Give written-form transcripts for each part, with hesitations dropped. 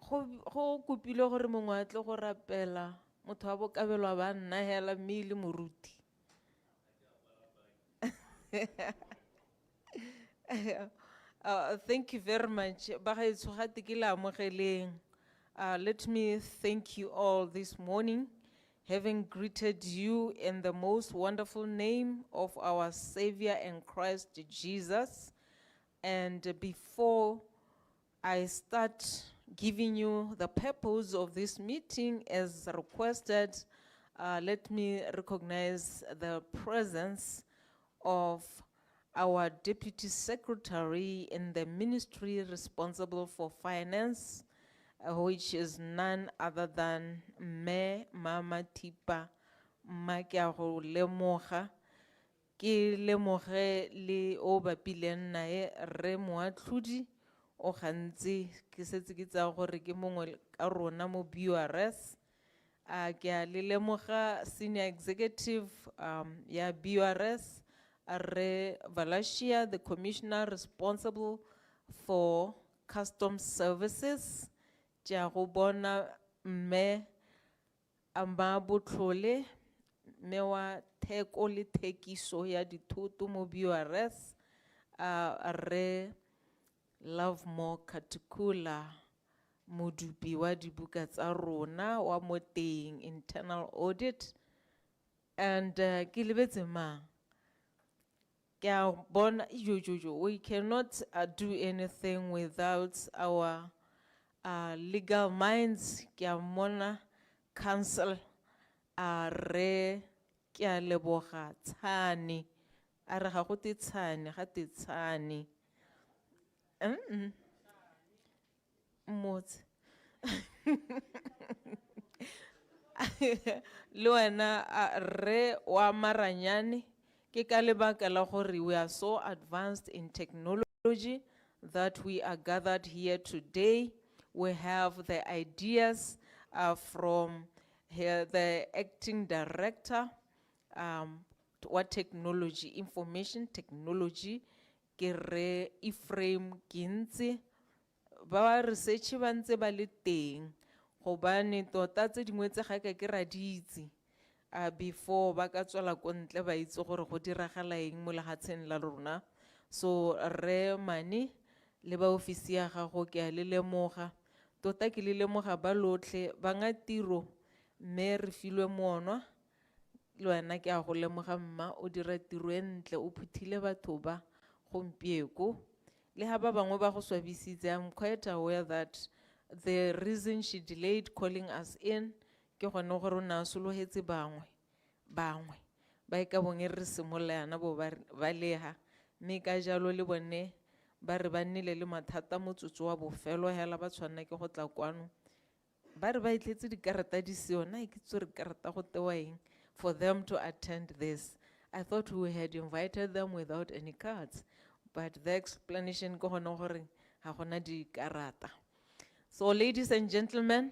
go kopile gore mongwe a tle go rapela motho wa bokabelwa ba nna hela mme e le moruti. Thank you very much. Bagaetsho ga te ke le amogeleng. Let me thank you all this morning, having greeted you in the most wonderful name of our Savior and Christ Jesus. And before I start giving you the purpose of this meeting as requested, let me recognize the presence of our Deputy Secretary in the ministry responsible for finance, which is none other than Me Mama Tipa Makiago Lemoga. Ke lemoge le o bapileng nae re moatlhodi o gantsi ke setse ke tsa gore ke mongwe ka rona mo BURS. Ke a le lemoga senior executive ya BURS Re Valashia, the commissioner responsible for customs services. Tja go bona mme Amba Botlhole, mme wa theko le thekiso ya dithoto mo BURS, Re Love More Katikula, modupi wa dibuka tsa rona wa mo teng internal audit, and ke lebetse mang. We cannot do anything without our legal minds. Mona council Re Kia Leboga Tani Are Hakuti Tani Hati Tani Mot Luana Re wa Maranyani ke ka lebaka la gore we are so advanced in technology that we are gathered here today. We have the ideas from here, the acting director, what technology, information technology, Kere Ephraim Ginzi, ba research ba ntse ba le teng, gobane tota tse dingwe tse ga ke ra ditse. Before baka tswela ko ntle ba itse gore go diragala eng mo lehatsheng la rona. So Re Mani le ba ofisi ya gago ke a le lemoga tota ke le lemoga ba lotlhe ba nga tiro mme re filwe monwa le wena ke a go lemoga mma o dira tiro e ntle o phuthile batho ba gompieko le ha ba bangwe ba go swabisitse. I'm quite aware that the reason she delayed calling us in ke gone gore o ne a sologetse bangwe ba e ka bong re simolana bo ba lega mme ka jalo le bone ba re ba nnile le mathata motsotso wa bofelo hela ba tshwanna ke go tla kwano ba re ba itletse dikarata di seo na ke tsore karata go tewa eng for them to attend this. I thought we had invited them without any cards, but the explanation ko gone gore ga gona dikarata. So ladies and gentlemen,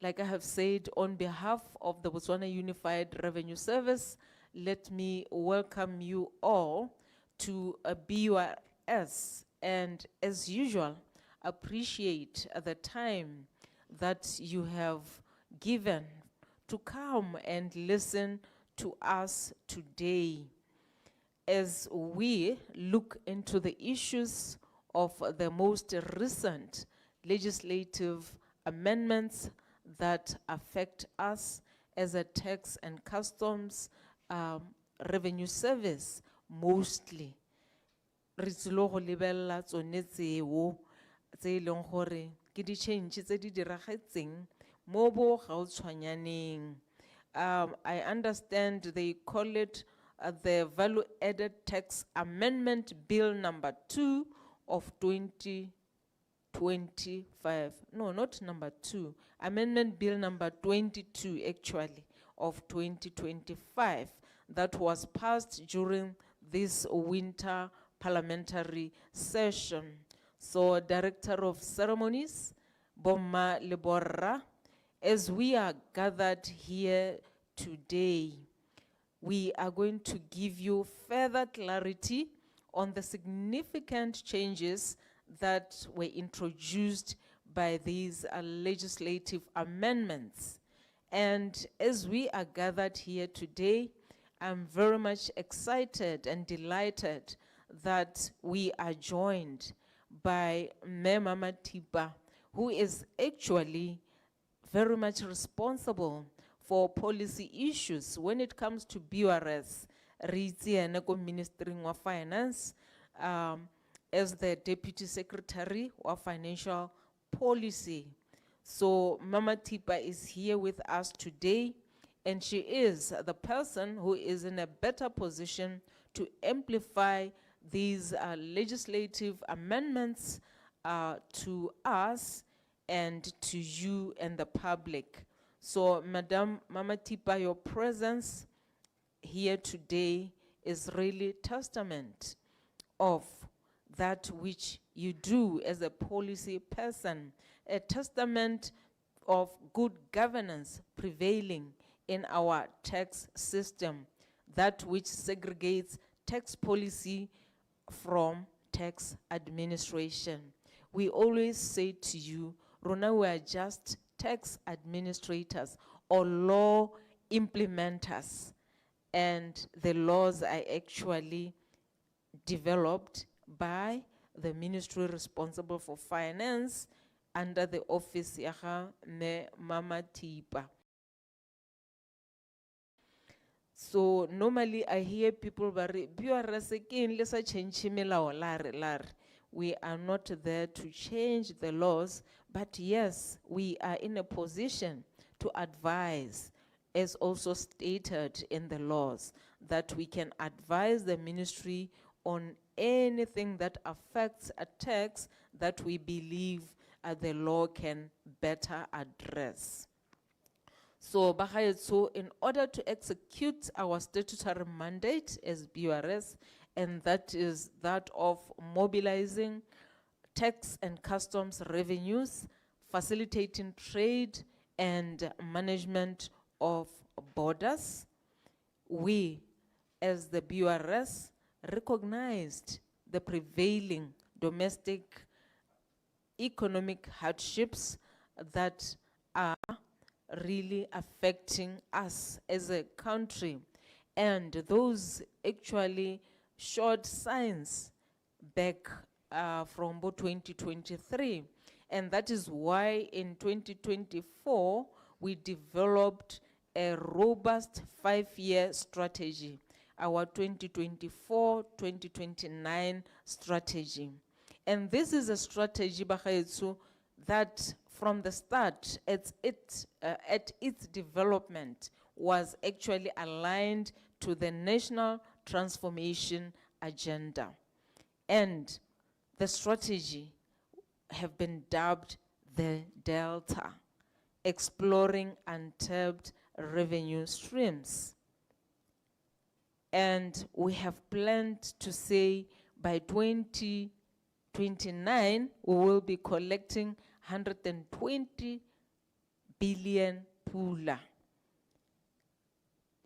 like I have said, on behalf of the Botswana Unified Revenue Service, let me welcome you all to a BURS, and as usual, appreciate the time that you have given to come and listen to us today as we look into the issues of the most recent legislative amendments that affect us as a tax and customs revenue service mostly. Re tsilo go lebella tsone tseo tse leng gore ke di change tse di diragetseng mo bo gautshwanyaneng. I understand they call it the Value Added Tax Amendment Bill number 2 of 2025. No, not number 2. Amendment Bill number 22 actually of 2025 that was passed during this winter parliamentary session. So Director of Ceremonies, Bomma Leborra, as we are gathered here today, we are going to give you further clarity on the significant changes that were introduced by these legislative amendments. And as we are gathered here today, I'm very much excited and delighted that we are joined by Mema Matipa, who is actually very much responsible for policy issues when it comes to BURS, Ministry of Finance, as the Deputy Secretary of Financial Policy. So Mama Tipa is here with us today, and she is the person who is in a better position to amplify these legislative amendments to us and to you and the public. So Madam Mama Tipa, your presence here today is really testament of that which you do as a policy person, a testament of good governance prevailing in our tax system, that which segregates tax policy from tax administration. We always say to you, Rona, we are just tax administrators or law implementers, and the laws are actually developed by the ministry responsible for finance under the office yaha ne Mama Tipa. So normally I hear people bari we are not there to change the laws, but yes, we are in a position to advise, as also stated in the laws, that we can advise the ministry on anything that affects a tax that we believe the law can better address. So, in order to execute our statutory mandate as BURS, and that is that of mobilizing tax and customs revenues, facilitating trade and management of borders, we, as the BURS, recognized the prevailing domestic economic hardships that are really affecting us as a country. And those actually showed signs back from 2023. And that is why in 2024, we developed a robust 5-year strategy, our 2024-2029 strategy. And this is a strategy, that from the start, at its development, was actually aligned to the National Transformation Agenda. And the strategy have been dubbed the Delta, exploring untapped revenue streams. And we have planned to say by 2029, we will be collecting 120 billion pula.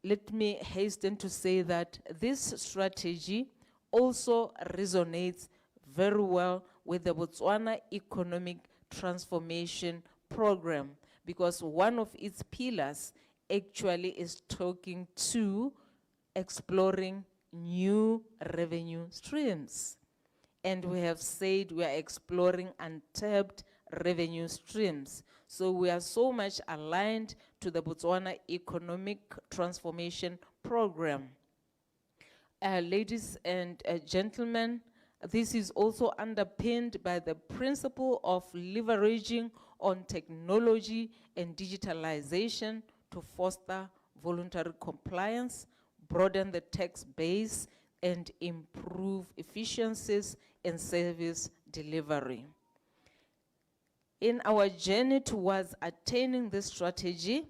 Let me hasten to say that this strategy also resonates very well with the Botswana Economic Transformation Program, because one of its pillars actually is talking to exploring new revenue streams. And we have said we are exploring untapped revenue streams. So we are so much aligned to the Botswana Economic Transformation Program. Ladies and gentlemen, this is also underpinned by the principle of leveraging on technology and digitalization to foster voluntary compliance, broaden the tax base, and improve efficiencies in service delivery. In our journey towards attaining this strategy,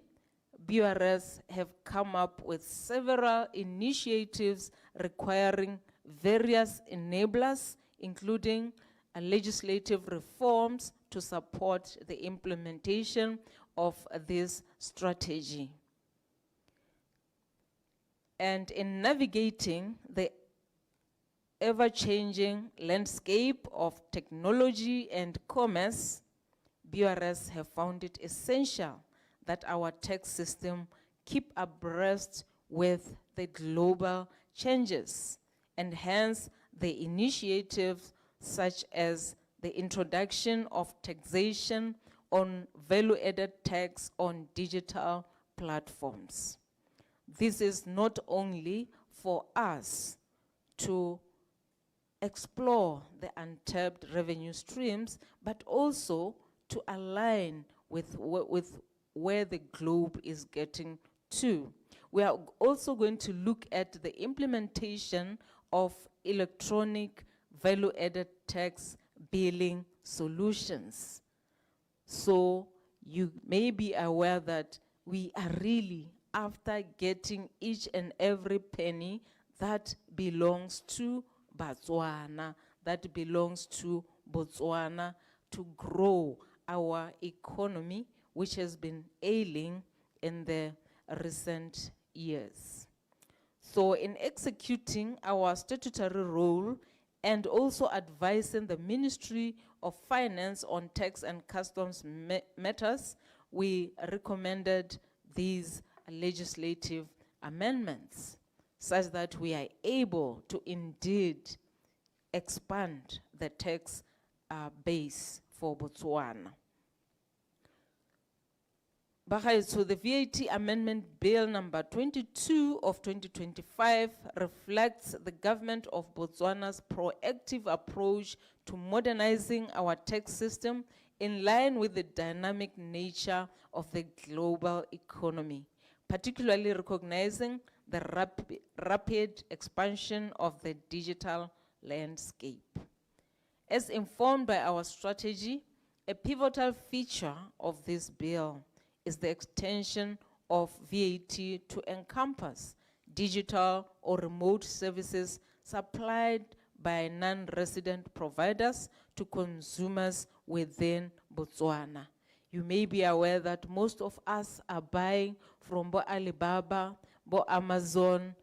BURS have come up with several initiatives requiring various enablers, including legislative reforms to support the implementation of this strategy. And in navigating the ever-changing landscape of technology and commerce, BURS have found it essential that our tax system keep abreast with the global changes, and hence the initiatives such as the introduction of taxation on value-added tax on digital platforms. This is not only for us to explore the untapped revenue streams, but also to align with where the globe is getting to. We are also going to look at the implementation of electronic value-added tax billing solutions. So you may be aware that we are really after getting each and every penny that belongs to Botswana, that belongs to Botswana, to grow our economy, which has been ailing in the recent years. So in executing our statutory role and also advising the Ministry of Finance on tax and customs matters, we recommended these legislative amendments such that we are able to indeed expand the tax base for Botswana. So the VAT Amendment Bill number 22 of 2025 reflects the government of Botswana's proactive approach to modernizing our tax system in line with the dynamic nature of the global economy, particularly recognizing the rapid expansion of the digital landscape. As informed by our strategy, a pivotal feature of this bill is the extension of VAT to encompass digital or remote services supplied by non-resident providers to consumers within Botswana. You may be aware that most of us are buying from Bo Alibaba, Bo Amazon.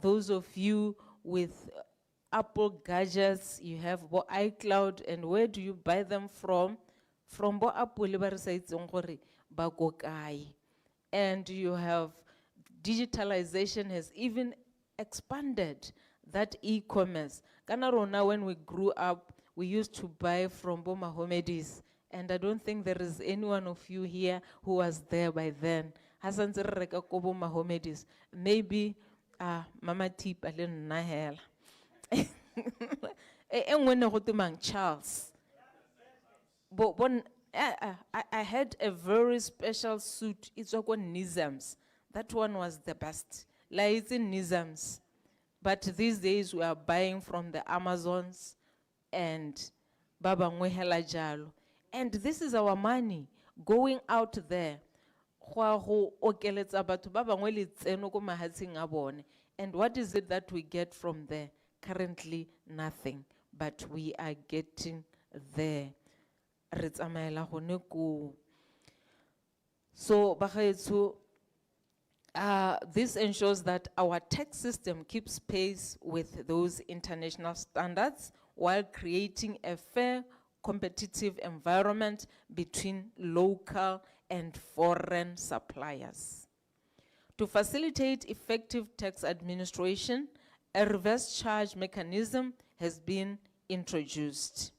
Those of you with Apple gadgets, you have Bo iCloud, and where do you buy them from? From Bo Apple, and you have digitalization has even expanded that e-commerce. Kanarona, when we grew up, we used to buy from Bo Mahomedis, and I don't think there is any one of you here who was there by then. Hasan Zerreka Kobo Mahomedis. Maybe Mama Tip Alen Nahel. And when I Charles. But when I had a very special suit. It's like one Nizams. That one was the best. Like it's in Nizams. But these days we are buying from the Amazons and Baba Ngwehela Jalo. And this is our money going out there. And what is it that we get from there? Currently, nothing. But we are getting there. So, this ensures that our tax system keeps pace with those international standards while creating a fair, competitive environment between local and foreign suppliers. To facilitate effective tax administration, a reverse charge mechanism has been introduced.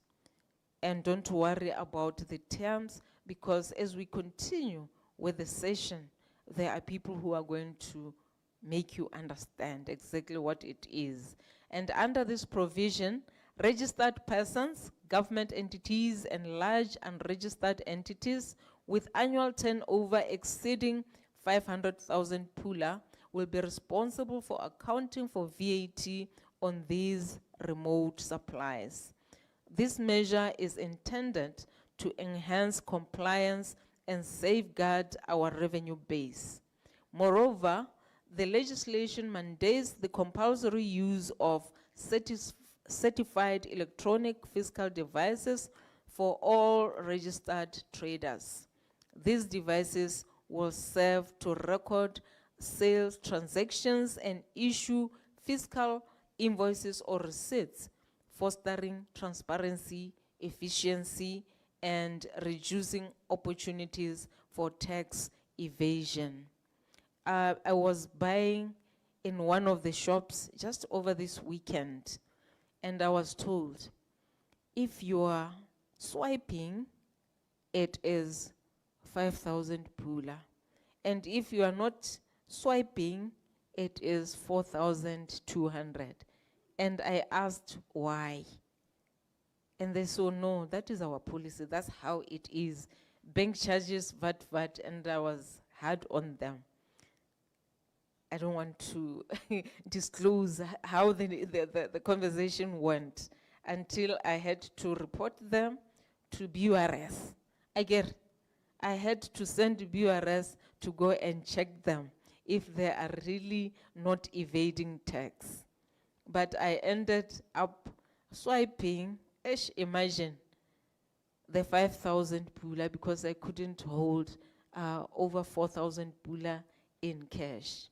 And don't worry about the terms, because as we continue with the session, there are people who are going to make you understand exactly what it is. And under this provision, registered persons, government entities, and large unregistered entities with annual turnover exceeding 500,000 pula will be responsible for accounting for VAT on these remote supplies. This measure is intended to enhance compliance and safeguard our revenue base. Moreover, the legislation mandates the compulsory use of certified electronic fiscal devices for all registered traders. These devices will serve to record sales transactions and issue fiscal invoices or receipts, fostering transparency, efficiency, and reducing opportunities for tax evasion. I was buying in one of the shops just over this weekend, and I was told, if you are swiping, it is 5,000 pula. And if you are not swiping, it is 4,200. And I asked why. And they said, no, that is our policy. That's how it is. Bank charges, VAT, and I was hard on them. I don't want to disclose how the conversation went until I had to report them to BURS. I had to send BURS to go and check them if they are really not evading tax. But I ended up swiping, imagine, the 5,000 pula because I couldn't hold over 4,000 pula in cash.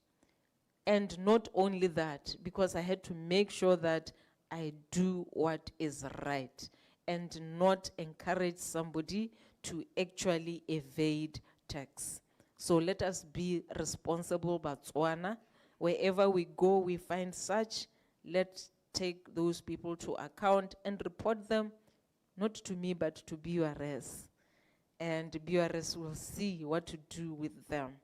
And not only that, because I had to make sure that I do what is right and not encourage somebody to actually evade tax. So let us be responsible, Botswana. Wherever we go, we find such, let's take those people to account and report them, not to me, but to BURS. And BURS will see what to do with them.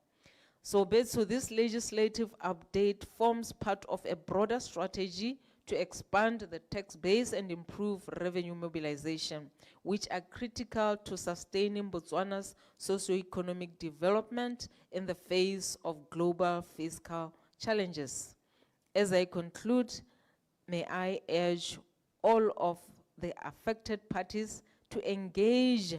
So this legislative update forms part of a broader strategy to expand the tax base and improve revenue mobilization, which are critical to sustaining Botswana's socio-economic development in the face of global fiscal challenges. As I conclude, may I urge all of the affected parties to engage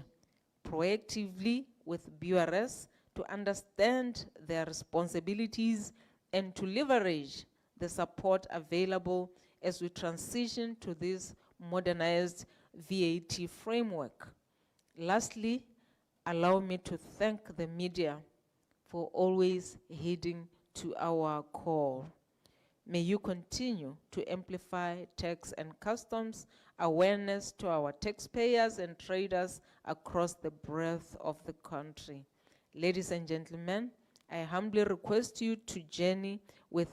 proactively with BURS to understand their responsibilities and to leverage the support available as we transition to this modernized VAT framework. Lastly, allow me to thank the media for always heeding to our call. May you continue to amplify tax and customs awareness to our taxpayers and traders across the breadth of the country. Ladies and gentlemen, I humbly request you to journey with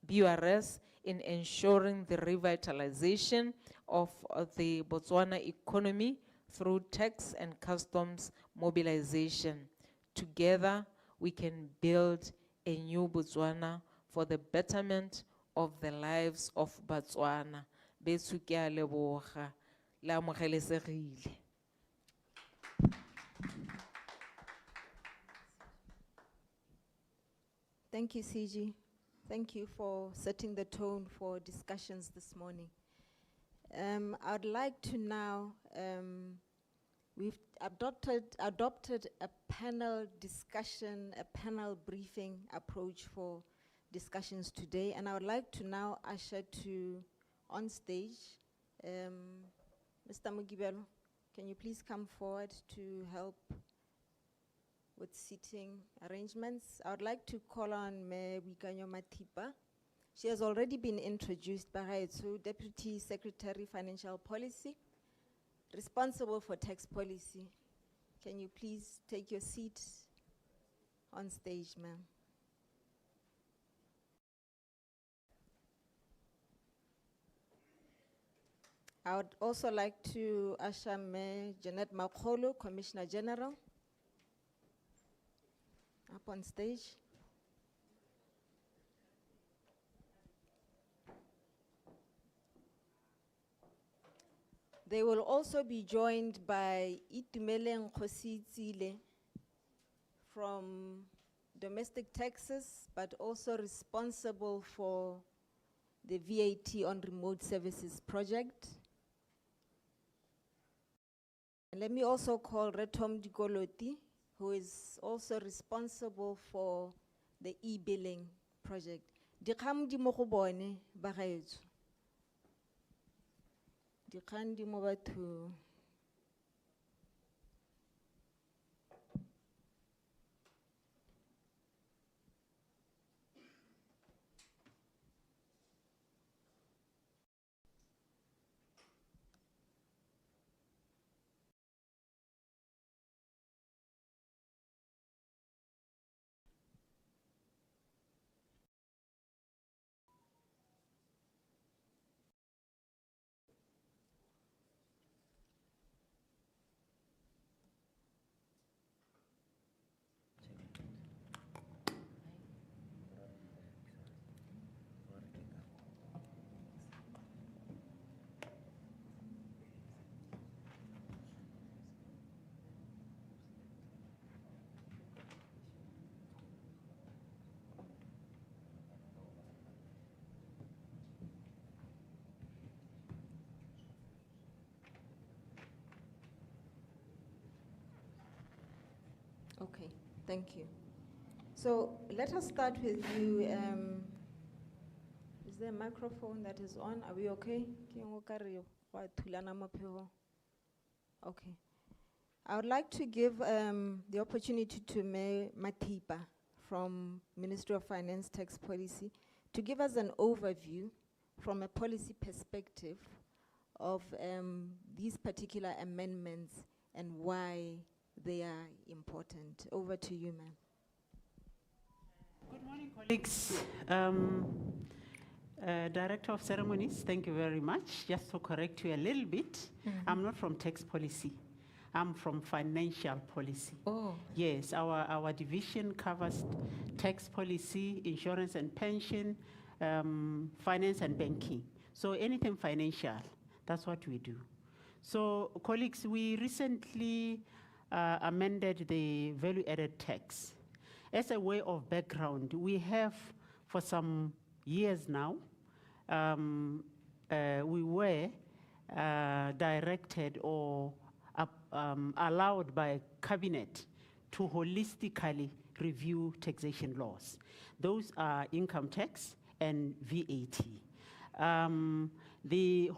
BURS in ensuring the revitalization of the Botswana economy through tax and customs mobilization. Together, we can build a new Botswana for the betterment of the lives of Botswana. Beso ke a leboga, le amogelesegile. Thank you, CG. Thank you for setting the tone for discussions this morning. I'd like to now, we've adopted a panel discussion, a panel briefing approach for discussions today, and I would like to now usher to on stage, Mr. Mugibelo, can you please come forward to help with seating arrangements? I would like to call on Mayor Wikanyo Matipa. She has already been introduced by Haitsu, Deputy Secretary, Financial Policy, responsible for tax policy. Can you please take your seat on stage, ma'am? I would also like to usher Mayor Janet Makolo, Commissioner General, up on stage. They will also be joined by Itumele Nkositsile from domestic taxes, but also responsible for the VAT on remote services project. And let me also call Retom Dikoloti, who is also responsible for the e-billing project. Dikgang di mo go bone ba gaetsho. Dikgang di mo bathong. Okay, thank you. So let us start with you. Is there a microphone that is on? Are we okay? Okay. I would like to give the opportunity to Mayor Matipa from Ministry of Finance Tax Policy to give us an overview from a policy perspective of these particular amendments and why they are important. Over to you, ma'am. Good morning, colleagues. Director of Ceremonies, thank you very much. Just to correct you a little bit, I'm not from tax policy. I'm from financial policy. Oh. Yes, our division covers tax policy, insurance and pension, finance and banking. So anything financial, that's what we do. So colleagues, we recently amended the value-added tax. As a way of background, we have for some years now, we were directed or allowed by Cabinet to holistically review taxation laws. Those are income tax and VAT. The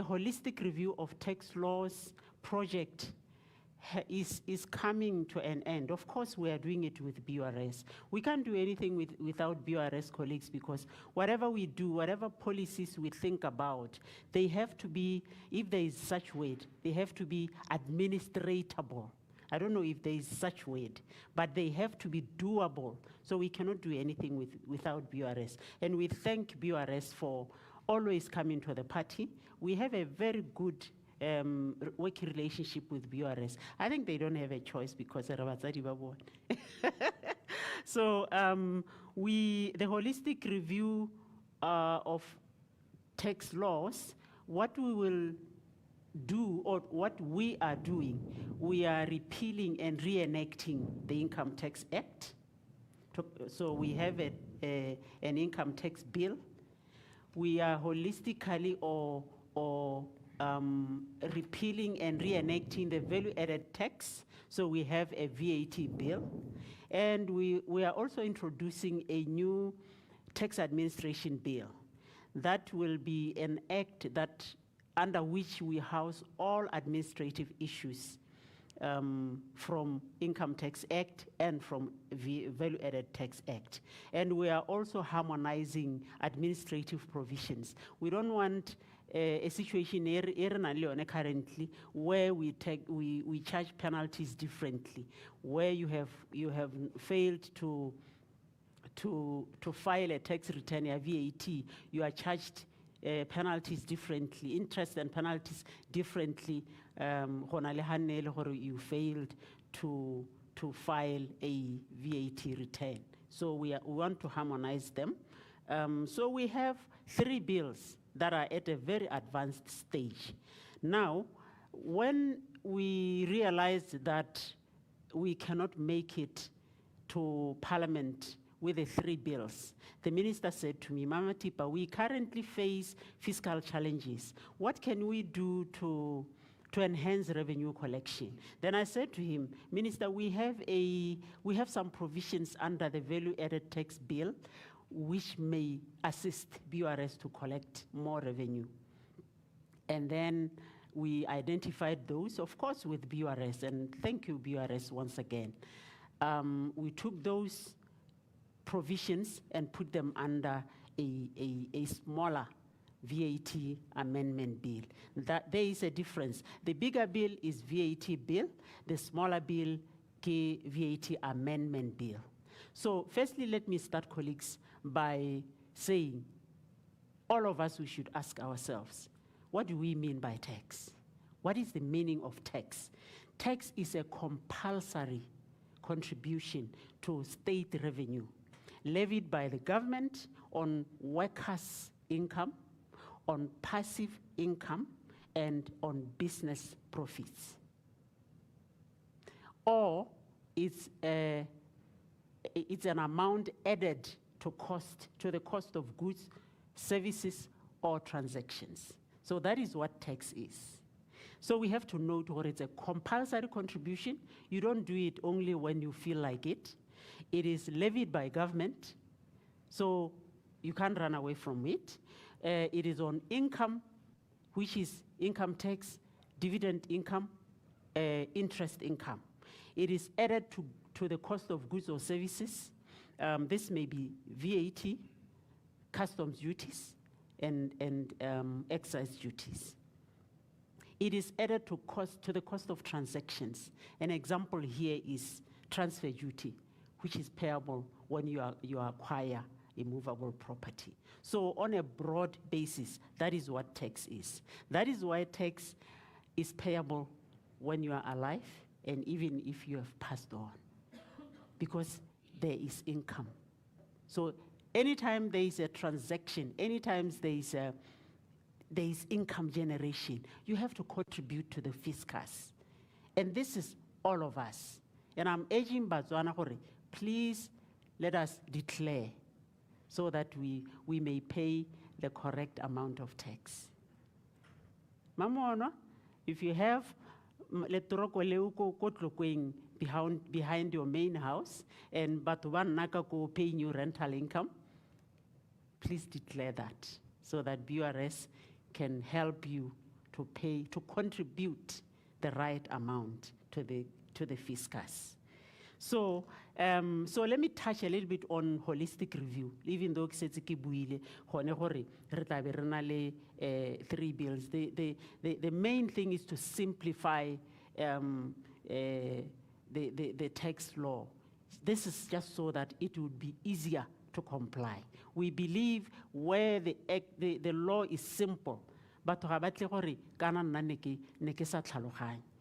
holistic review of tax laws project is coming to an end. Of course, we are doing it with BURS. We can't do anything without BURS colleagues, because whatever we do, whatever policies we think about, they have to be, if there is such word, they have to be administratable. I don't know if there is such word, but they have to be doable. So we cannot do anything without BURS. And we thank BURS for always coming to the party. We have a very good working relationship with BURS. I think they don't have a choice because so the holistic review of tax laws, what we will do, or what we are doing, we are repealing and reenacting the Income Tax Act. So we have an income tax bill. We are holistically or repealing and reenacting the value-added tax. So we have a VAT bill. And we are also introducing a new tax administration bill. That will be an act that under which we house all administrative issues from Income Tax Act and from Value-Added Tax Act. And we are also harmonizing administrative provisions. We don't want a situation currently where we charge penalties differently, where you have failed to file a tax return, a VAT, you are charged penalties differently, interest and penalties differently. You failed to file a VAT return. So we want to harmonize them. So we have 3 bills that are at a very advanced stage. Now, when we realized that we cannot make it to Parliament with the 3 bills, the minister said to me, Mama Tipa, we currently face fiscal challenges. What can we do to enhance revenue collection? Then I said to him, Minister, we have some provisions under the value-added tax bill which may assist BURS to collect more revenue. And then we identified those, of course, with BURS, and thank you, BURS, once again. We took those provisions and put them under a smaller VAT amendment bill. That there is a difference. The bigger bill is VAT bill, the smaller bill, VAT amendment bill. So firstly, let me start, colleagues, by saying all of us, we should ask ourselves, what do we mean by tax? What is the meaning of tax? Tax is a compulsory contribution to state revenue levied by the government on workers' income, on passive income, and on business profits. Or it's an amount added to the cost of goods, services, or transactions. So that is what tax is. So we have to note what it's a compulsory contribution. You don't do it only when you feel like it. It is levied by government, so you can't run away from it. It is on income, which is income tax, dividend income, interest income. It is added to the cost of goods or services. This may be VAT, customs duties, and excise duties. It is added to the cost of transactions. An example here is transfer duty, which is payable when you acquire a movable property. So on a broad basis, that is what tax is. That is why tax is payable when you are alive and even if you have passed on, because there is income. So anytime there is a transaction, anytime there is income generation, you have to contribute to the fiscus. And this is all of us. And I'm urging Botswana, please let us declare so that we may pay the correct amount of tax. Mamono, if you have behind your main house and Batuban Nakako paying you rental income, please declare that so that BURS can help you to contribute the right amount to the fiscus. So let me touch a little bit on holistic review, even though three bills. The main thing is to simplify the tax law. This is just so that it would be easier to comply. We believe where the law is simple, but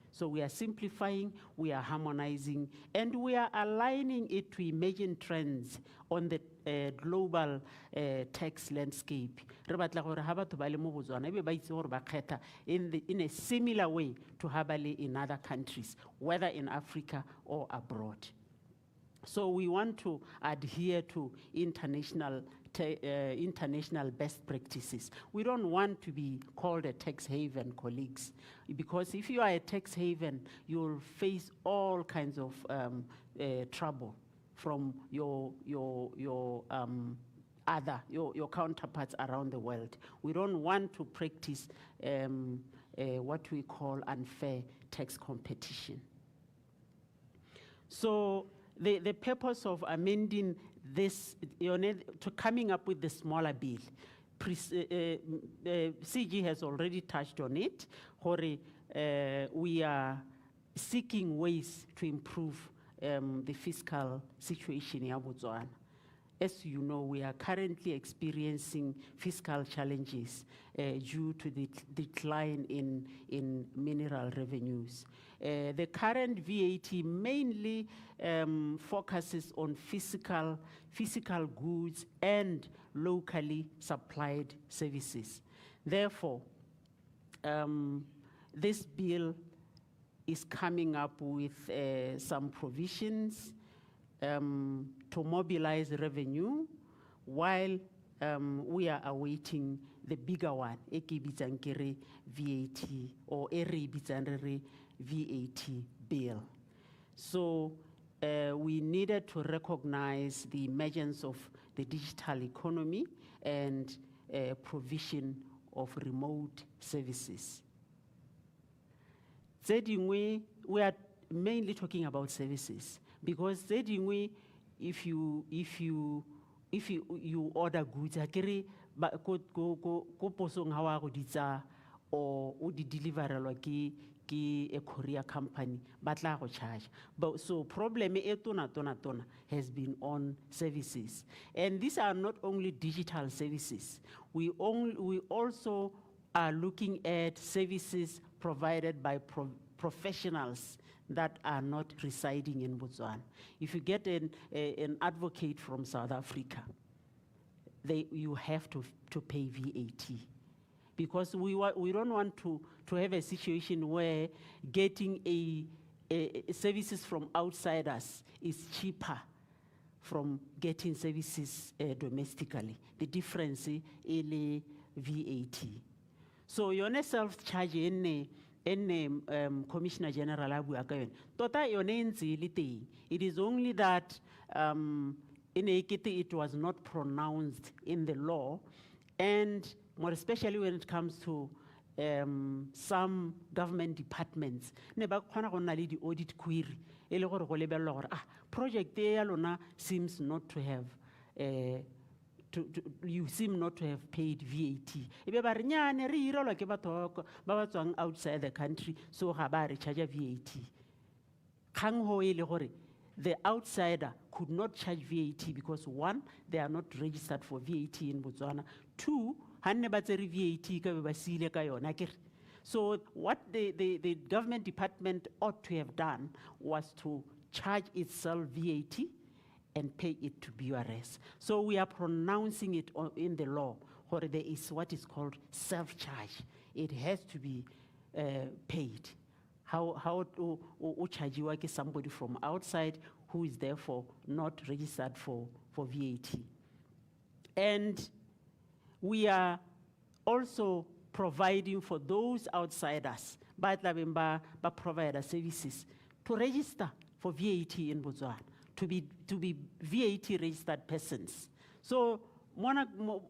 so we are simplifying, we are harmonizing, and we are aligning it to emerging trends on the global tax landscape. In a similar way to Habali in other countries, whether in Africa or abroad. So we want to adhere to international best practices. We don't want to be called a tax haven, colleagues, because if you are a tax haven, you'll face all kinds of trouble from your counterparts around the world. We don't want to practice what we call unfair tax competition. So the purpose of amending this, to coming up with the smaller bill, CG has already touched on it. We are seeking ways to improve the fiscal situation in Botswana. As you know, we are currently experiencing fiscal challenges due to the decline in mineral revenues. The current VAT mainly focuses on physical goods and locally supplied services. Therefore, this bill is coming up with some provisions to mobilize revenue while we are awaiting the bigger one, VAT or VAT bill. So we needed to recognize the emergence of the digital economy and provision of remote services. We are mainly talking about services because if you order goods, or deliver a courier company, but charge. But so problem has been on services, and these are not only digital services. We also are looking at services provided by professionals that are not residing in Botswana. If you get an advocate from South Africa, you have to pay VAT. Because we don't want to have a situation where getting services from outsiders is cheaper from getting services domestically. The difference is VAT. So you self-charge in Commissioner General a bua ka yone, tota yone e ntse e le teng. It is only that in ekete it was not pronounced in the law, and more especially when it comes to some government departments, ne ba kgona go nna le di audit query, e le gore go lebelelwa gore, project e ya lona seems not to have you seem not to have paid VAT. Ebe ba re nyane re irelwa ke batho ba ba tswang outside the country, so ga ba re charge VAT. Kgang ho e le gore the outsider could not charge VAT because one, they are not registered for VAT in Botswana. Two, hanne ba tsere VAT ka be ba siile ka yona akere. So what the government department ought to have done was to charge itself VAT and pay it to BURS. So we are pronouncing it in the law, or there is what is called self-charge. It has to be paid. How to charge you like somebody from outside who is therefore not registered for VAT. And we are also providing for those outsiders, ba provider services, to register for VAT in Botswana, to be VAT registered persons. So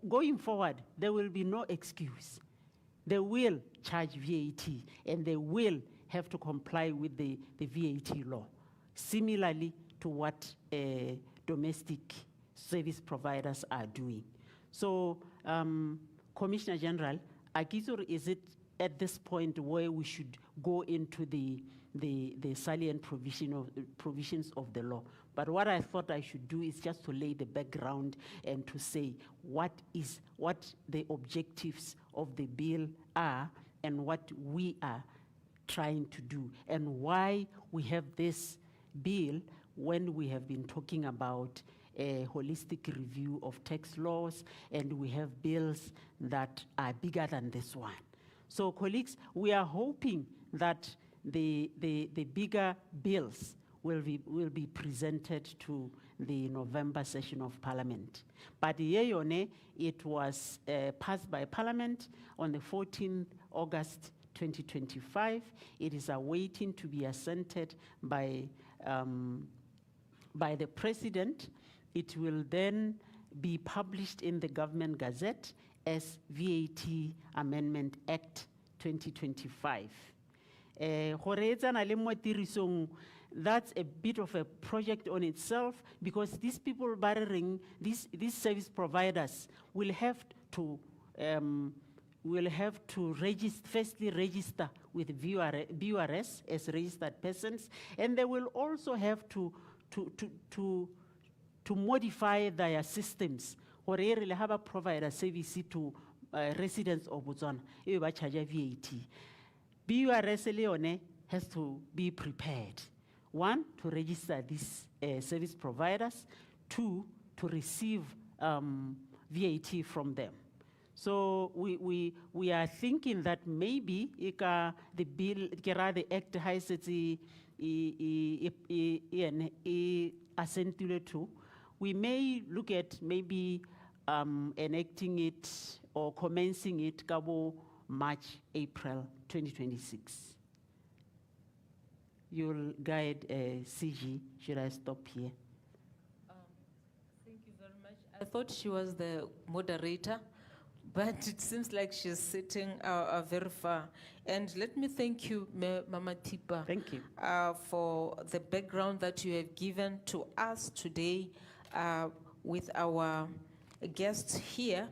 going forward, there will be no excuse. They will charge VAT and they will have to comply with the VAT law, similarly to what domestic service providers are doing. So, Commissioner General, is it at this point where we should go into the salient provisions of the law? But what I thought I should do is just to lay the background and to say what the objectives of the bill are and what we are trying to do, and why we have this bill when we have been talking about a holistic review of tax laws, and we have bills that are bigger than this one. So colleagues, we are hoping that the bigger bills will be presented to the November session of Parliament. But it was passed by Parliament on the 14th August 2025. It is awaiting to be assented by the President. It will then be published in the Government Gazette as VAT Amendment Act 2025. That's a bit of a project on itself, because these people barring these service providers will have to firstly register with BURS as registered persons, and they will also have to modify their systems or really have a provider service to residents of Botswana, e ba charge VAT. BURS Leone has to be prepared. One, to register these service providers. Two, to receive VAT from them. So we are thinking that maybe the bill, the act has assent to. We may look at maybe enacting it or commencing it Gabo March, April 2026. You'll guide CG. Should I stop here? Thank you very much. I thought she was the moderator, but it seems like she's sitting very far. And let me thank you, Mama Tipa. Thank you. For the background that you have given to us today with our guests here.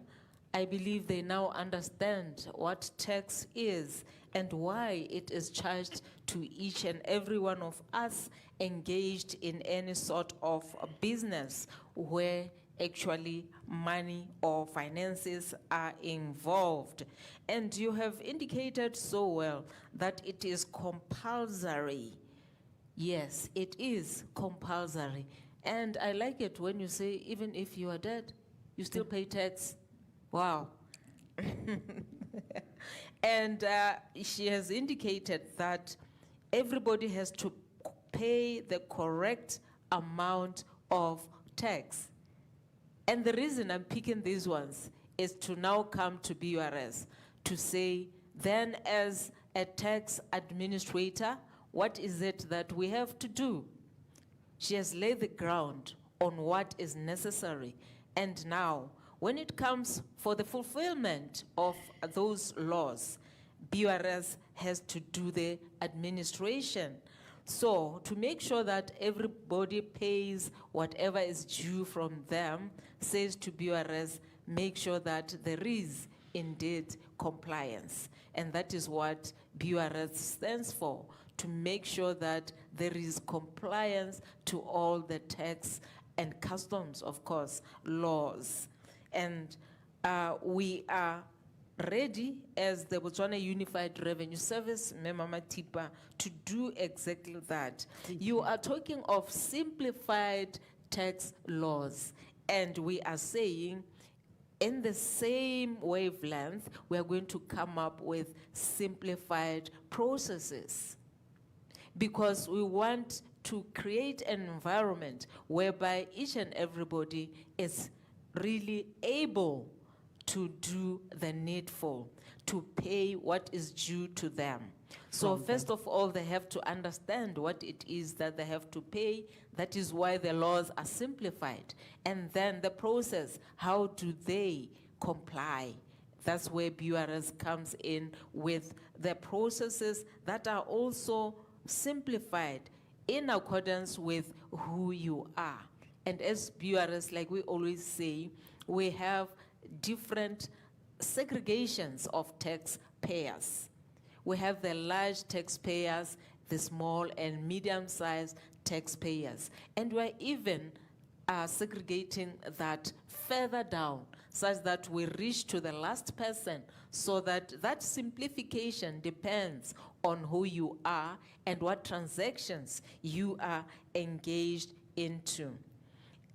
I believe they now understand what tax is and why it is charged to each and every one of us engaged in any sort of business where actually money or finances are involved. And you have indicated so well that it is compulsory. Yes, it is compulsory. And I like it when you say, even if you are dead, you still pay tax. Wow. And she has indicated that everybody has to pay the correct amount of tax. And the reason I'm picking these ones is to now come to BURS to say Then as a tax administrator, what is it that we have to do? She has laid the ground on what is necessary. And now, when it comes for the fulfillment of those laws, BURS has to do the administration. So to make sure that everybody pays whatever is due from them, says to BURS, make sure that there is indeed compliance. And that is what BURS stands for, to make sure that there is compliance to all the tax and customs, of course, laws. And we are ready as the Botswana Unified Revenue Service, Mama Tipa, to do exactly that. You are talking of simplified tax laws, and we are saying in the same wavelength, we are going to come up with simplified processes, because we want to create an environment whereby each and everybody is really able to do the needful, to pay what is due to them. So first of all, they have to understand what it is that they have to pay. That is why the laws are simplified. And then the process, how do they comply? That's where BURS comes in with the processes that are also simplified in accordance with who you are. And as BURS, like we always say, we have different segregations of taxpayers. We have the large taxpayers, the small and medium-sized taxpayers. And we're even segregating that further down, such that we reach to the last person, so that that simplification depends on who you are and what transactions you are engaged into.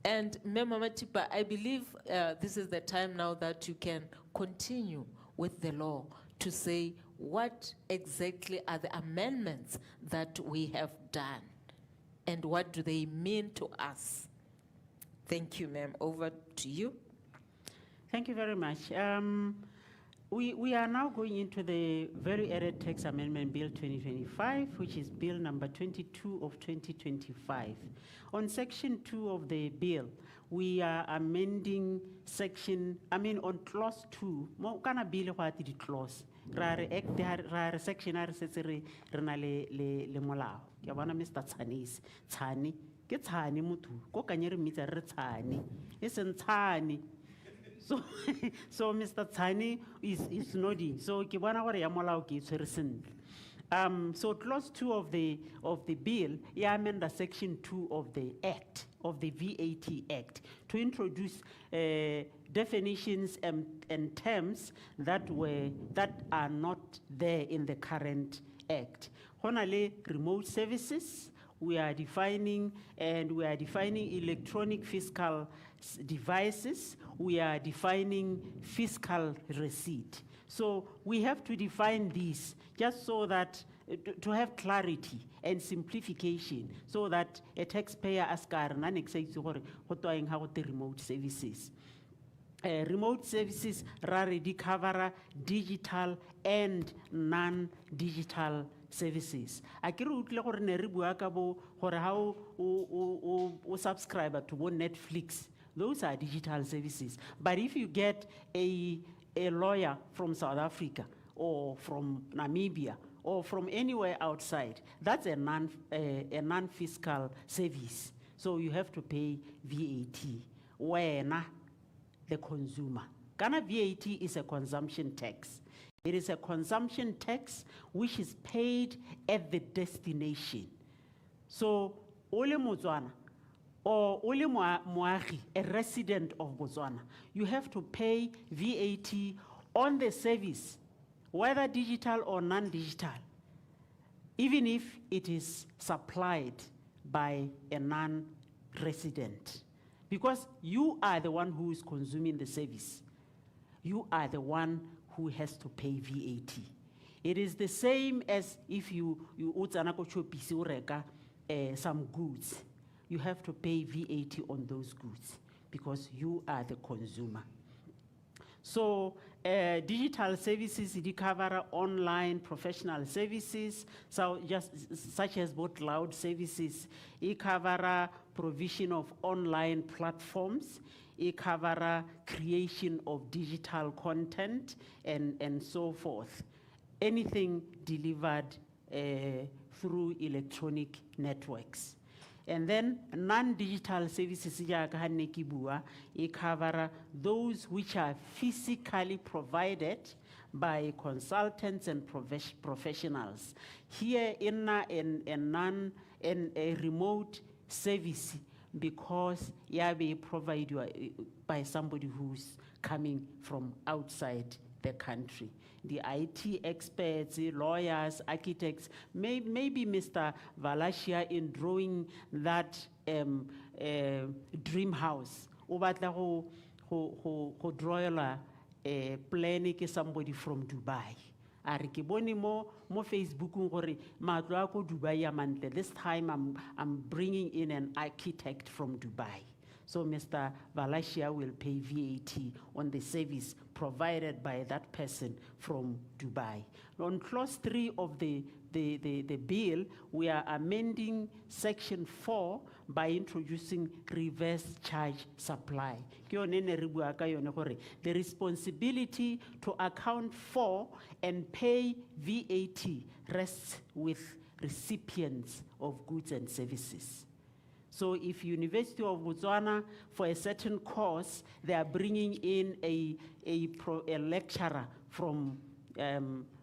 And Mama Tipa, I believe this is the time now that you can continue with the law to say what exactly are the amendments that we have done and what do they mean to us. Thank you, ma'am. Over to you. Thank you very much. We are now going into the Value Added Tax Amendment Bill 2025, which is Bill number 22 of 2025. On Section 2 of the bill, we are amending on Clause 2, mo kana bill what the clause, rare section are re na le molao. Ke bona Mr. Tshani, ke Tshani motho, ko kanye re mmitsa re Tshani, e seng Tshani. So Mr. Tani is nodding. So ke bona gore ya molao ke tshwere sentle. So Clause 2 of the bill, ya amend Section 2 of the Act, of the VAT Act, to introduce definitions and terms that are not there in the current Act. Honale remote services, we are defining electronic fiscal devices, we are defining fiscal receipt. So we have to define these just so that, to have clarity and simplification, so that a taxpayer askar nan excites remote services. Remote services rarely cover digital and non-digital services. Akere utlile gore ne re bua ka bo gore ha o subscriber to Netflix, those are digital services. But if you get a lawyer from South Africa or from Namibia or from anywhere outside, that's a non-fiscal service. So you have to pay VAT. Wena, the consumer. Ghana VAT is a consumption tax. It is a consumption tax which is paid at the destination. So, ole Botswana or ole moagi, a resident of Botswana, you have to pay VAT on the service, whether digital or non-digital, even if it is supplied by a non-resident. Because you are the one who is consuming the service. You are the one who has to pay VAT. It is the same as if you some goods. You have to pay VAT on those goods because you are the consumer. So digital services, they cover online professional services, so such as both cloud services. They cover provision of online platforms. They cover creation of digital content and so forth. Anything delivered through electronic networks. And then non-digital services, it cover those which are physically provided by consultants and professionals. Here in a remote service, because be provided by somebody who's coming from outside the country. The IT experts, the lawyers, architects, maybe Mr. Valashia in drawing that dream house. Obatla ho draw a plan ke somebody from Dubai. Are ke bone mo Facebook ngore matlo a ko Dubai ya mantle. This time I'm bringing in an architect from Dubai. So Mr. Valashia will pay VAT on the service provided by that person from Dubai. On clause 3 of the bill, we are amending section 4 by introducing reverse charge supply. The responsibility to account for and pay VAT rests with recipients of goods and services. So if University of Botswana, for a certain course, they are bringing in a lecturer from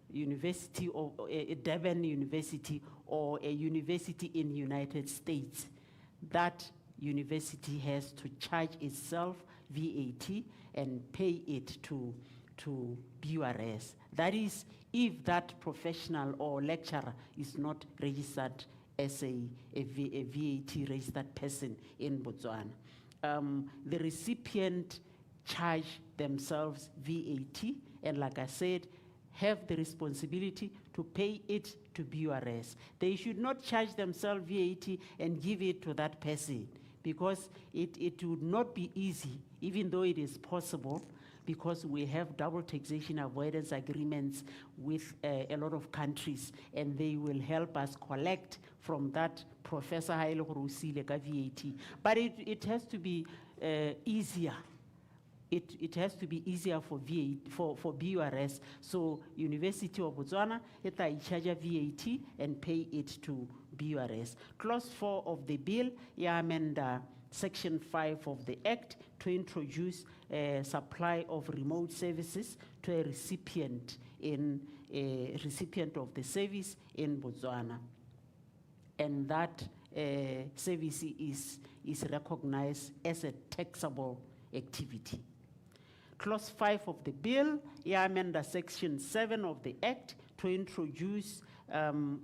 University of Devon University or a university in United States, that university has to charge itself VAT and pay it to BURS. That is, if that professional or lecturer is not registered as a VAT registered person in Botswana. The recipient charge themselves VAT, and like I said, have the responsibility to pay it to BURS. They should not charge themselves VAT and give it to that person, because it would not be easy, even though it is possible, because we have double taxation avoidance agreements with a lot of countries, and they will help us collect from that Professor Haile Gorosile VAT. But it has to be easier. It has to be easier for BURS. So University of Botswana, it charge VAT and pay it to BURS. Clause 4 of the bill, amend Section 5 of the Act to introduce supply of remote services to a recipient of the service in Botswana. And that service is recognized as a taxable activity. Clause 5 of the bill, amend Section 7 of the Act to introduce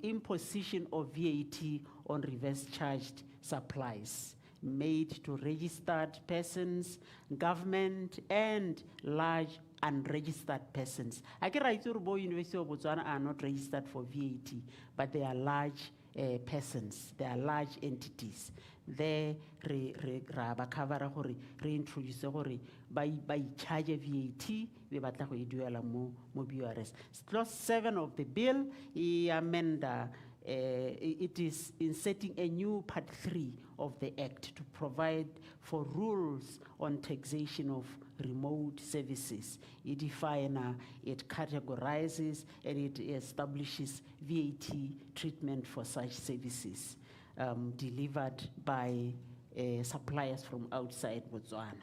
imposition of VAT on reverse charged supplies made to registered persons, government, and large unregistered persons. I can write to University of Botswana are not registered for VAT, but they are large persons, they are large entities. They reintroduce by charge VAT, we batla go duela mo BURS. Clause 7 of the bill, amend it is inserting a new part 3 of the Act to provide for rules on taxation of remote services. It defines, it categorizes, and it establishes VAT treatment for such services delivered by suppliers from outside Botswana.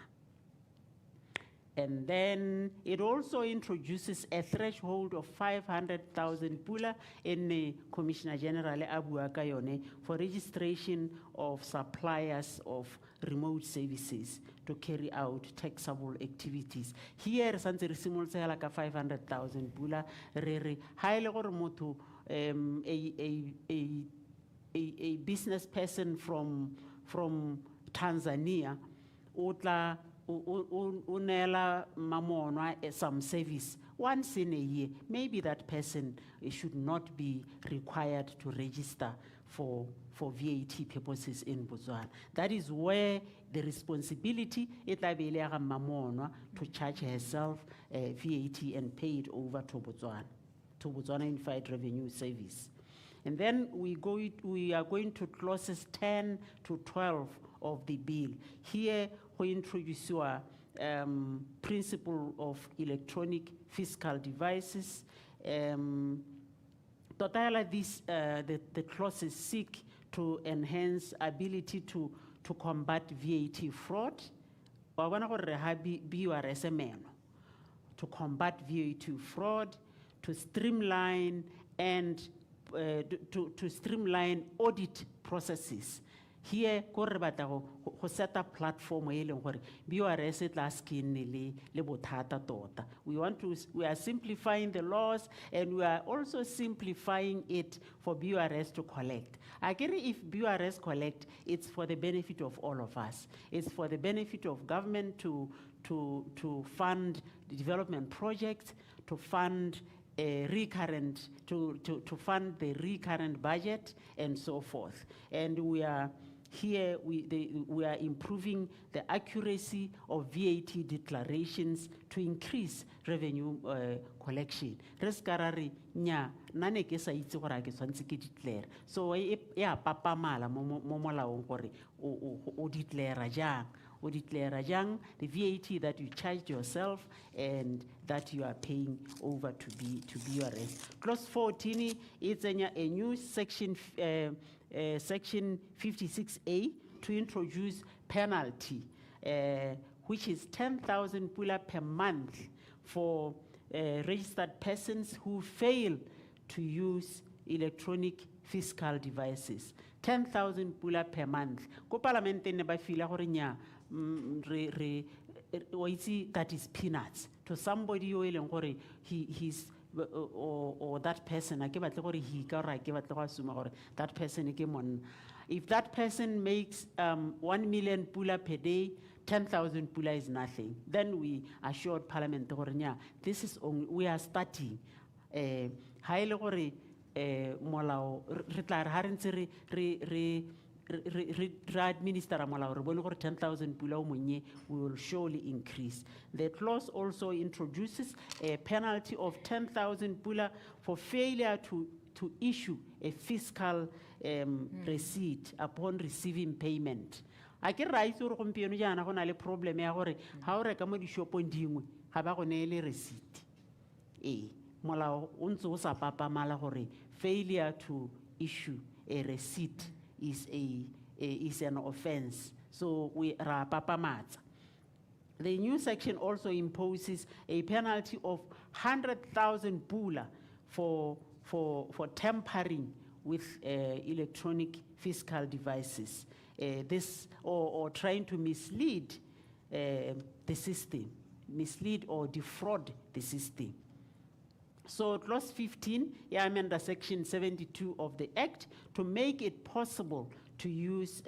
And then it also introduces a threshold of 500,000 pula in the Commissioner General Abu Akayone for registration of suppliers of remote services to carry out taxable activities. Here, Sanse Simul Salaka 500,000 pula, highly or motu a business person from Tanzania, utla unela mamonwa some service once in a year, maybe that person should not be required to register for VAT purposes in Botswana. That is where the responsibility it tla be e le ya ga Mmamonwa to charge herself VAT and pay it over to Botswana Unified Revenue Service. And then we are going to clauses 10 to 12 of the bill. Here we introduce your principle of electronic fiscal devices. Totally, the clauses seek to enhance ability to combat VAT fraud. To combat VAT fraud, to streamline and to streamline audit processes. Here, go set a platform BURS we are simplifying the laws, and we are also simplifying it for BURS to collect. Again, if BURS collect, it's for the benefit of all of us. It's for the benefit of government to fund the development projects, to fund to fund the recurrent budget and so forth. And we are here, we are improving the accuracy of VAT declarations to increase revenue collection. Reskarari nya nane ke sa itse gore ke tshwantse ke declare. So ya papa mala mo molaong gore o declare jang. O declare jang the VAT that you charged yourself and that you are paying over to BURS. Clause 14 it's a new section section 56A to introduce penalty, which is 10,000 pula per month for registered persons who fail to use electronic fiscal devices. 10,000 pula per month. Ko parliament ne ba fila gore nya that is peanuts to somebody who eleng gore he's or that person that person if that person makes 1 million pula per day, 10,000 pula is nothing. Then we assured Parliament this is only, we are starting haile gore molao re tla re ha re ntse re administer molao re bone gore 10,000 pula o monnye we will surely increase. The clause also introduces a penalty of 10,000 pula for failure to issue a fiscal receipt upon receiving payment. A ke ra itse gore gompieno jaana go na le problem ya gore ha o reka mo dishopong dingwe ga ba go neele receipt. Molao o ntse o sa papamala gore failure to issue a receipt is an offense. So we ra papamatsa. The new section also imposes a penalty of 100,000 pula for tampering with electronic fiscal devices. This or trying to mislead the system, mislead or defraud the system. So clause 15, amend section 72 of the Act to make it possible to use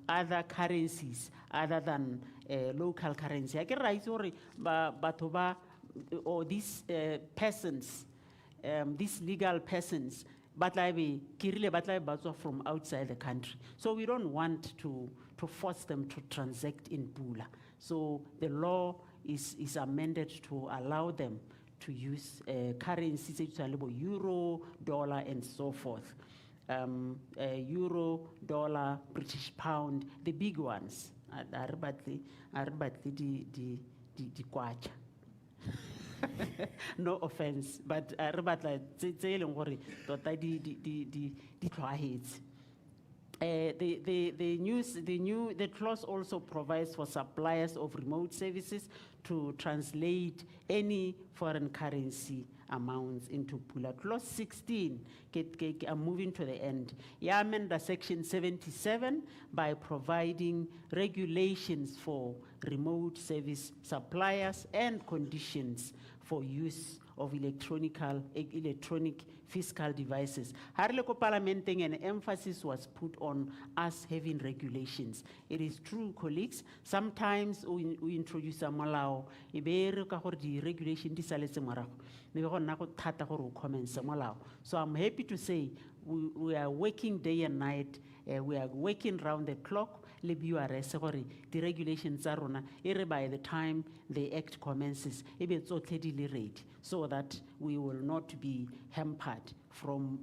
other currencies other than local currency. I can write or these persons, these legal persons, but from outside the country. So we don't want to force them to transact in pula. So the law is amended to allow them to use currencies such as euro, dollar, and so forth. Euro, dollar, British pound, the big ones. No offense, but the clause also provides for suppliers of remote services to translate any foreign currency amounts into pula. Clause 16, I'm moving to the end. Amend section 77 by providing regulations for remote service suppliers and conditions for use of electronic fiscal devices. Harle ko parlamenteng, an emphasis was put on us having regulations. It is true, colleagues, sometimes we introduce a molao, e be re ka gore di regulation di saletse morago. Ne be go nna go thata gore o commence molao. So I'm happy to say we are working day and night, we are working round the clock, le BURS gore the regulations tsa rona e re by the time the act commences e be tsotlhe di le ready, so that we will not be hampered from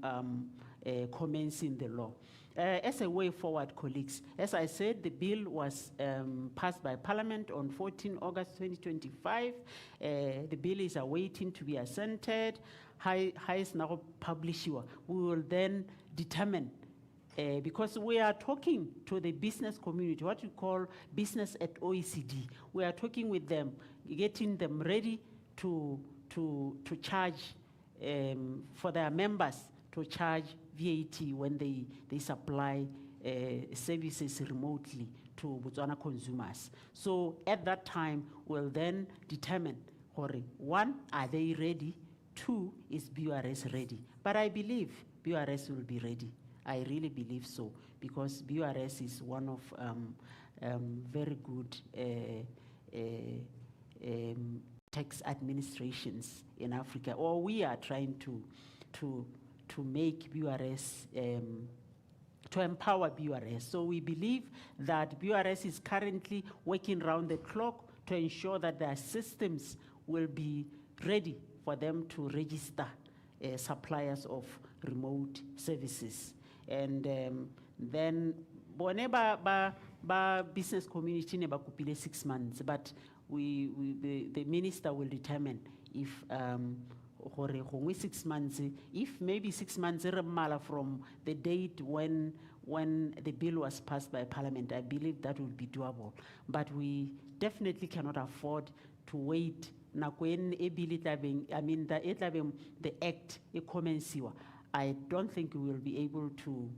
commencing the law. As a way forward, colleagues, as I said, the bill was passed by Parliament on 14 August 2025. The bill is awaiting to be assented. Highest now published. We will then determine, because we are talking to the business community, what we call business at OECD. We are talking with them, getting them ready to charge for their members to charge VAT when they supply services remotely to Botswana consumers. So at that time, we'll then determine, one, are they ready? Two, is BURS ready? But I believe BURS will be ready. I really believe so, because BURS is one of very good tax administrations in Africa, or we are trying to make BURS, to empower BURS. So we believe that BURS is currently working round the clock to ensure that their systems will be ready for them to register suppliers of remote services. And then, ba business community ne ba kupile 6 months, but the minister will determine if 6 months, if maybe 6 months from the date when the bill was passed by Parliament, I believe that will be doable. But we definitely cannot afford to wait. The act, I don't think we will be able to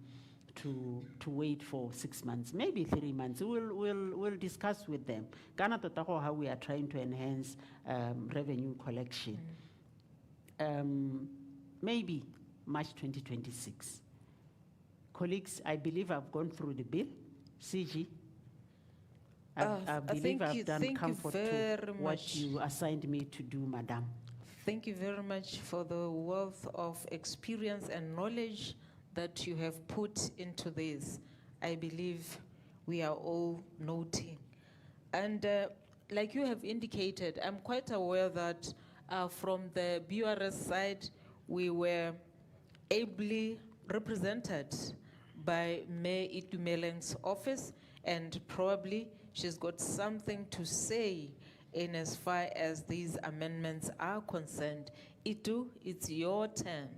wait for 6 months, maybe 3 months. We'll discuss with them. How we are trying to enhance revenue collection. Maybe March 2026. Colleagues, I believe I've gone through the bill. CG, I believe I've done comfort to what you assigned me to do, Madam. Thank you very much for the wealth of experience and knowledge that you have put into this. I believe we are all noting. And like you have indicated, I'm quite aware that from the BURS side, we were ably represented by Mayor Itumeleng's office, and probably she's got something to say in as far as these amendments are concerned. Itu, it's your turn.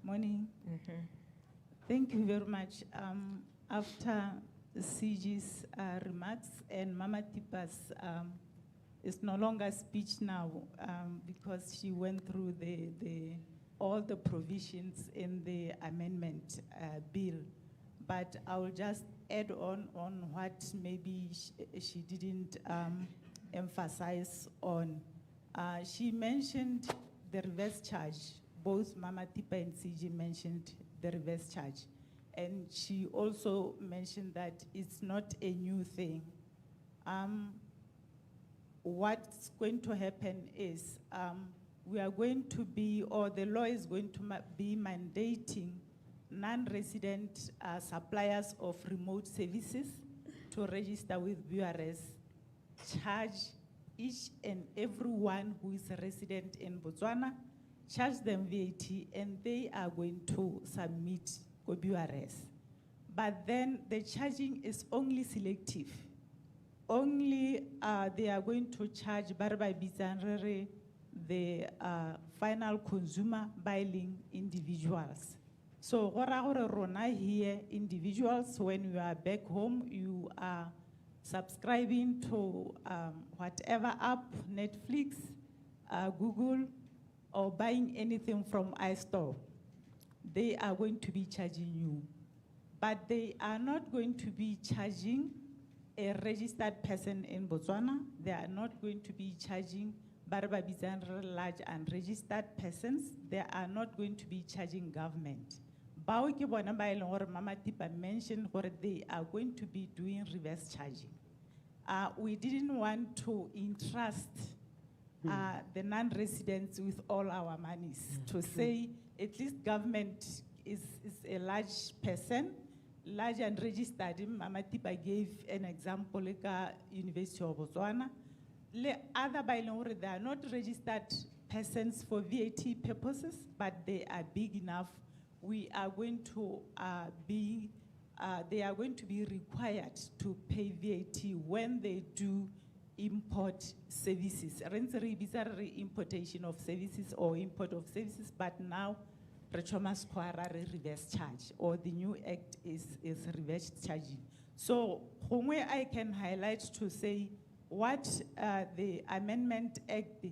Morning. Thank you very much. After CG's remarks and Mama Tipa's is no longer speech now because she went through all the provisions in the amendment bill. But I will just add on what maybe she didn't emphasize on. She mentioned the reverse charge. Both Mama Tipa and CG mentioned the reverse charge. And she also mentioned that it's not a new thing. What's going to happen is we are going to be, or the law is going to be mandating non-resident suppliers of remote services to register with BURS, charge each and every one who is a resident in Botswana, charge them VAT, and they are going to submit to BURS. But then the charging is only selective. Only they are going to charge Barba Bizanrere, the final consumer buying individuals. So rona here, individuals, when you are back home, you are subscribing to whatever app, Netflix, Google, or buying anything from iStore. They are going to be charging you. but they are not going to be charging a registered person in Botswana. They are not going to be charging large and registered persons. They are not going to be charging government. Bao ke bona ba e leng gore Mama Tipa mentioned gore they are going to be doing reverse charging. We didn't want to entrust the non-residents with all our monies, to say at least government is a large person, large and registered. Mama Tipa gave an example like University of Botswana. Le other by law, they are not registered persons for VAT purposes, but they are big enough. We are going to they are going to be required to pay VAT when they do import services. Importation of services or import of services, but now reverse charge, or the new act is reverse charging. So where I can highlight to say what the Amendment Act,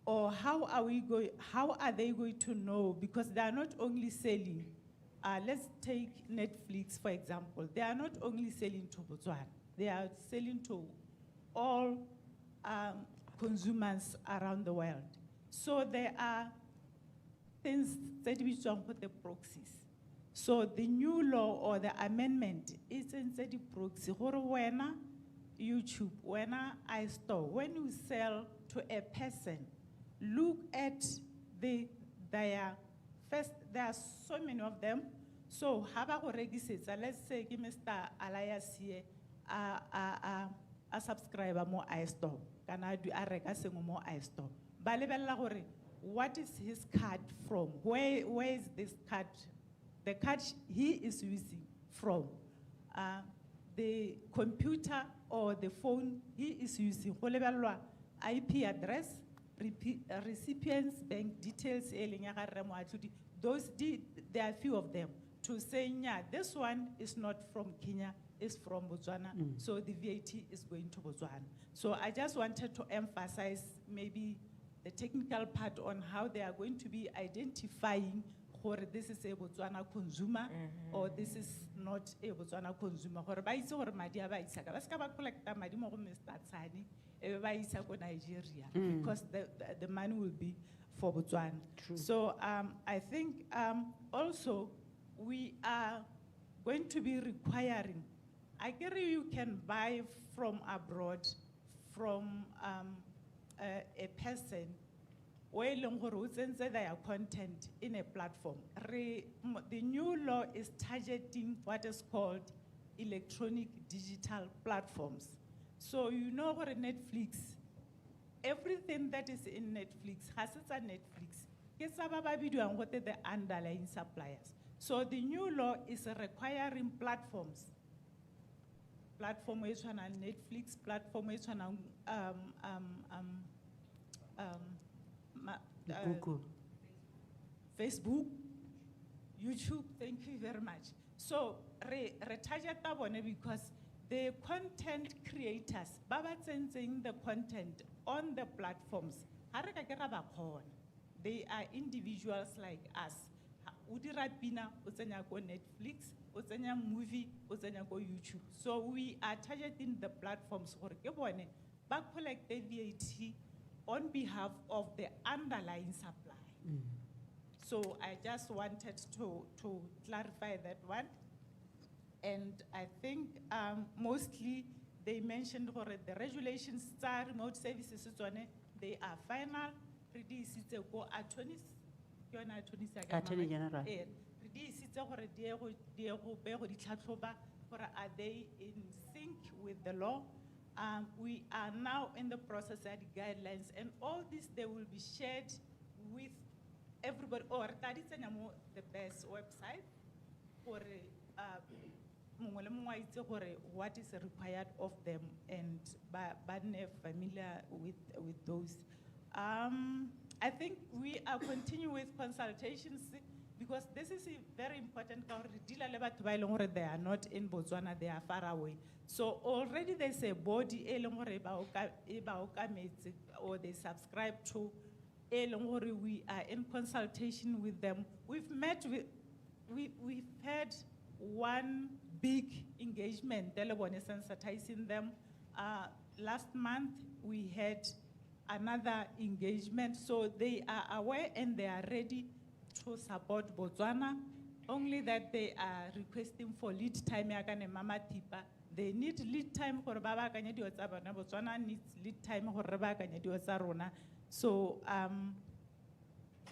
or how are they going to know, because they are not only selling, let's take Netflix for example, they are not only selling to Botswana, they are selling to all consumers around the world. So there are things that we don't put the proxies. So the new law or the amendment is in the proxy. When YouTube, when iStore, when you sell to a person, look at their first, there are so many of them. So have a register, let's say Mr. Elias here, a subscriber more iStore. Can I do a register more iStore? Balebella, what is his card from? Where is this card? The card he is using from? The computer or the phone he is using. IP address, recipients, bank details, those, there are few of them. To say, yeah, this one is not from Kenya, it's from Botswana, so the VAT is going to Botswana. So I just wanted to emphasize maybe the technical part on how they are going to be identifying whether this is a Botswana consumer or this is not a Botswana consumer. Because the money will be for Botswana. True. So I think also we are going to be requiring, I agree you can buy from abroad from a person where their content in a platform. The new law is targeting what is called electronic digital platforms. So you know what Netflix, everything that is in Netflix has its Netflix. What are the underlying suppliers? So the new law is requiring platforms. Platform is on Netflix, platform is on Google, Facebook, YouTube, thank you very much. So, target because the content creators, sensing the content on the platforms, they are individuals like us. Udira Pina, go Netflix, movie, go YouTube. So we are targeting the platforms for back collect the VAT on behalf of the underlying supply. So I just wanted to clarify that one. And I think mostly they mentioned the regulations, remote services, they are final. Attorney General. Are they in sync with the law? We are now in the process of the guidelines, and all this they will be shared with everybody, or that is the best website for what is required of them, and familiar with those. I think we are continuing with consultations because this is a very important. They are not in Botswana, they are far away. So already there's a body or they subscribe to. We are in consultation with them. We've met with, we've had one big engagement, telebone sensitizing them. Last month, we had another engagement, so they are aware and they are ready to support Botswana, only that they are requesting for lead time. Mama Tipa, they need lead time for Baba Kanyadi Otsabana, Botswana needs lead time for Baba Kanyadi Otsarona. So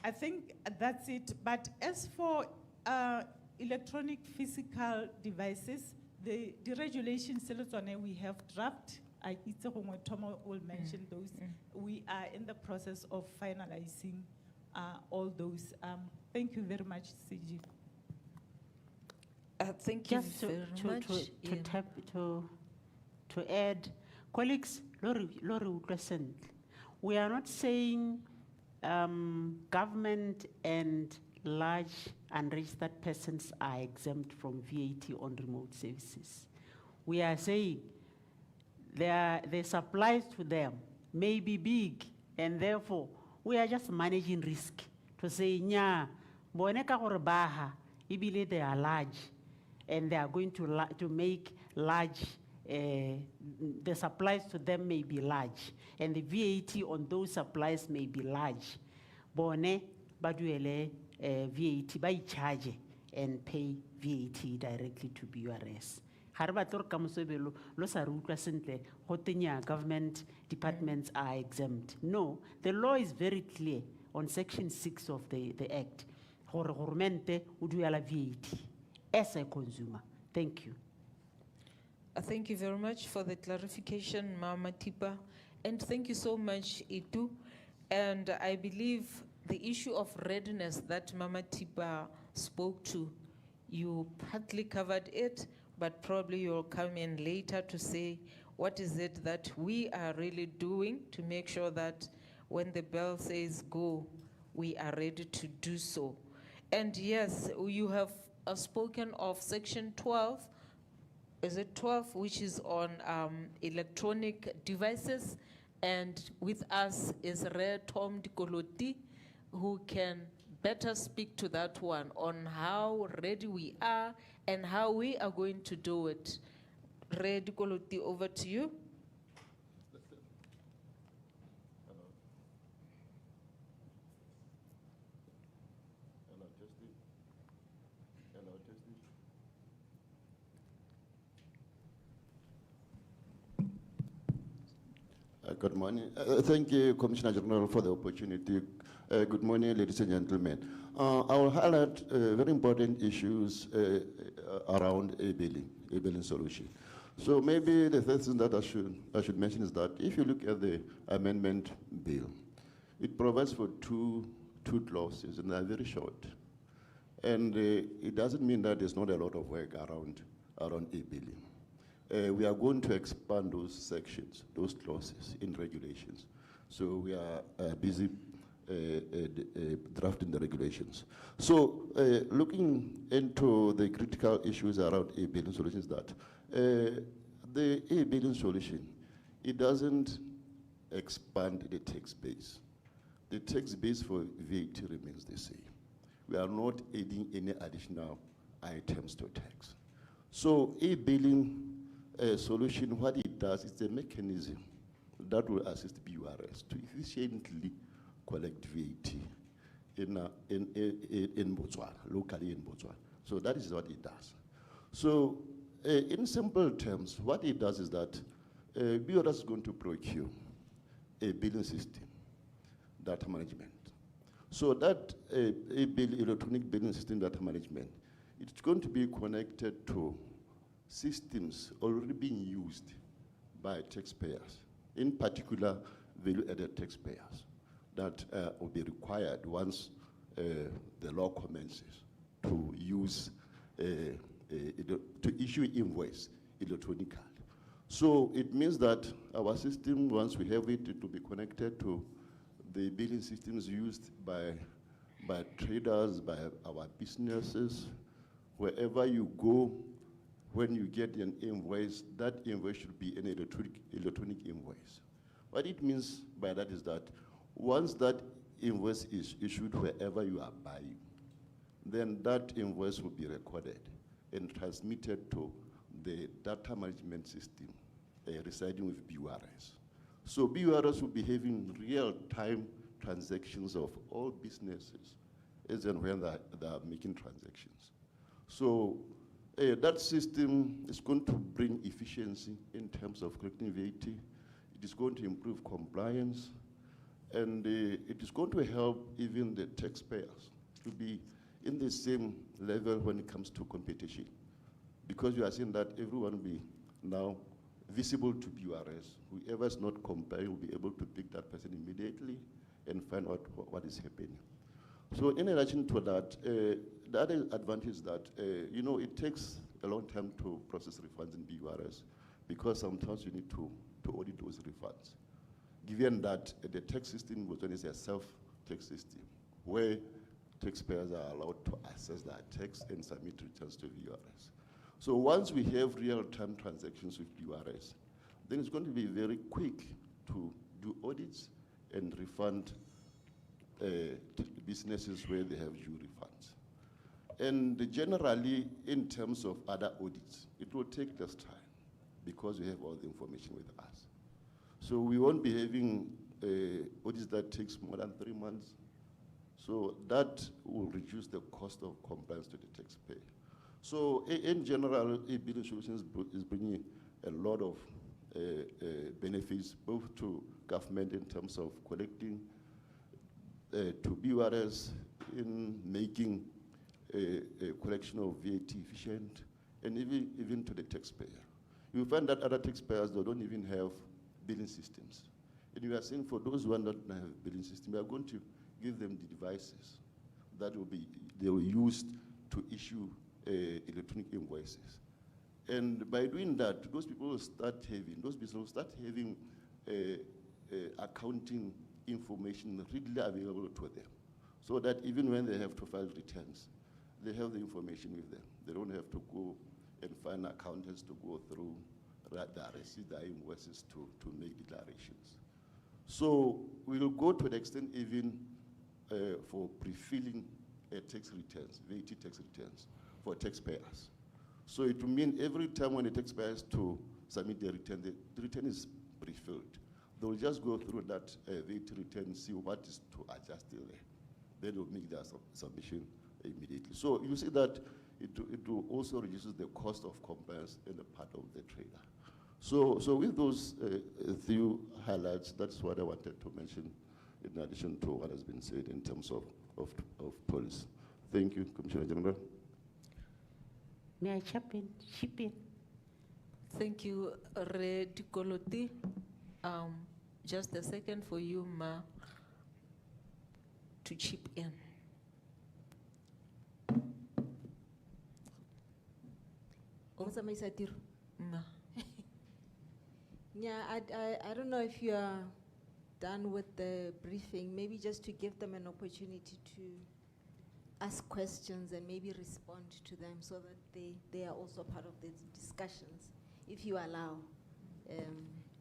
I think that's it. But as for electronic physical devices, the regulations we have draft. Tomo will mention those. We are in the process of finalizing all those. Thank you very much, CG. Thank you Just very much. to add, colleagues, Lori present. We are not saying government and large unregistered persons are exempt from VAT on remote services. We are saying the supplies to them may be big, and therefore we are just managing risk to say, nya, boneka gore baha, ibile they are large, and they are going to make large, the supplies to them may be large, and the VAT on those supplies may be large. Bone, baduele VAT, by charge and pay VAT directly to BURS. Government departments are exempt. No, the law is very clear on Section 6 of the Act. VAT as a consumer. Thank you. Thank you very much for the clarification, Mama Tipa. And thank you so much, Itu. And I believe the issue of readiness that Mama Tipa spoke to, you partly covered it, but probably you'll come in later to say what is it that we are really doing to make sure that when the bell says go, we are ready to do so. And yes, you have spoken of Section 12, is it 12, which is on electronic devices, and with us is Re Tom Dikoloti, who can better speak to that one on how ready we are and how we are going to do it. Re Dikoloti, over to you. Good morning. Thank you, Commissioner General, for the opportunity. Good morning, ladies and gentlemen. I will highlight very important issues around e-billing solution. So maybe the first thing that I should mention is that if you look at the amendment bill, it provides for two clauses, and they're very short. And it doesn't mean that there's not a lot of work around e-billing. We are going to expand those sections, those clauses in regulations. So we are busy drafting the regulations. So looking into the critical issues around e-billing solutions, that the e-billing solution, it doesn't expand the tax base. The tax base for VAT remains the same. We are not adding any additional items to tax. So e-billing solution, what it does, it's a mechanism that will assist BURS to efficiently collect VAT in Botswana, locally in Botswana. So that is what it does. So in simple terms, what it does is that BURS is going to procure a billing system, data management. So that electronic billing system data management, it's going to be connected to systems already being used by taxpayers, in particular value-added taxpayers, that will be required once the law commences to use, to issue invoice electronically. So it means that our system, once we have it, it will be connected to the billing systems used by traders, by our businesses. Wherever you go, when you get an invoice, that invoice should be an electronic invoice. What it means by that is that once that invoice is issued wherever you are buying, then that invoice will be recorded and transmitted to the data management system residing with BURS. So BURS will be having real-time transactions of all businesses as and when they are making transactions. So that system is going to bring efficiency in terms of collecting VAT. It is going to improve compliance, and it is going to help even the taxpayers to be in the same level when it comes to competition. Because you are seeing that everyone will be now visible to BURS. Whoever is not complying will be able to pick that person immediately and find out what is happening. So in addition to that, the other advantage is that, it takes a long time to process refunds in BURS because sometimes you need to audit those refunds. Given that the tax system was only a self-tax system where taxpayers are allowed to assess their tax and submit returns to BURS. So once we have real-time transactions with BURS, then it's going to be very quick to do audits and refund businesses where they have due refunds. And generally, in terms of other audits, it will take less time because we have all the information with us. So we won't be having audits that takes more than 3 months. So that will reduce the cost of compliance to the taxpayer. So in general, e-billing solutions is bringing a lot of benefits, both to government in terms of collecting, to BURS in making a collection of VAT efficient, and even to the taxpayer. You find that other taxpayers, they don't even have billing systems. And we are saying for those who do not have a billing system, we are going to give them the devices that they will use to issue electronic invoices. And by doing that, those people will start having, those businesses will start having accounting information readily available to them, so that even when they have to file returns, they have the information with them. They don't have to go and find accountants to go through the receipts, the invoices to make declarations. So we will go to the extent even for pre-filling tax returns, VAT tax returns for taxpayers. So it will mean every time when the taxpayer has to submit their return, the return is pre-filled. They will just go through that VAT return, see what is to adjust there. Then they will make their submission immediately. So you see that it will also reduces the cost of compliance in the part of the trader. So with those few highlights, that's what I wanted to mention in addition to what has been said in terms of policy. Thank you, Commissioner General. May I chip in? Thank you, Re Dikoloti. Just a second for you, Ma, to chip in. Ma. Yeah, I don't know if you are done with the briefing, maybe just to give them an opportunity to ask questions and maybe respond to them so that they are also part of the discussions, if you allow.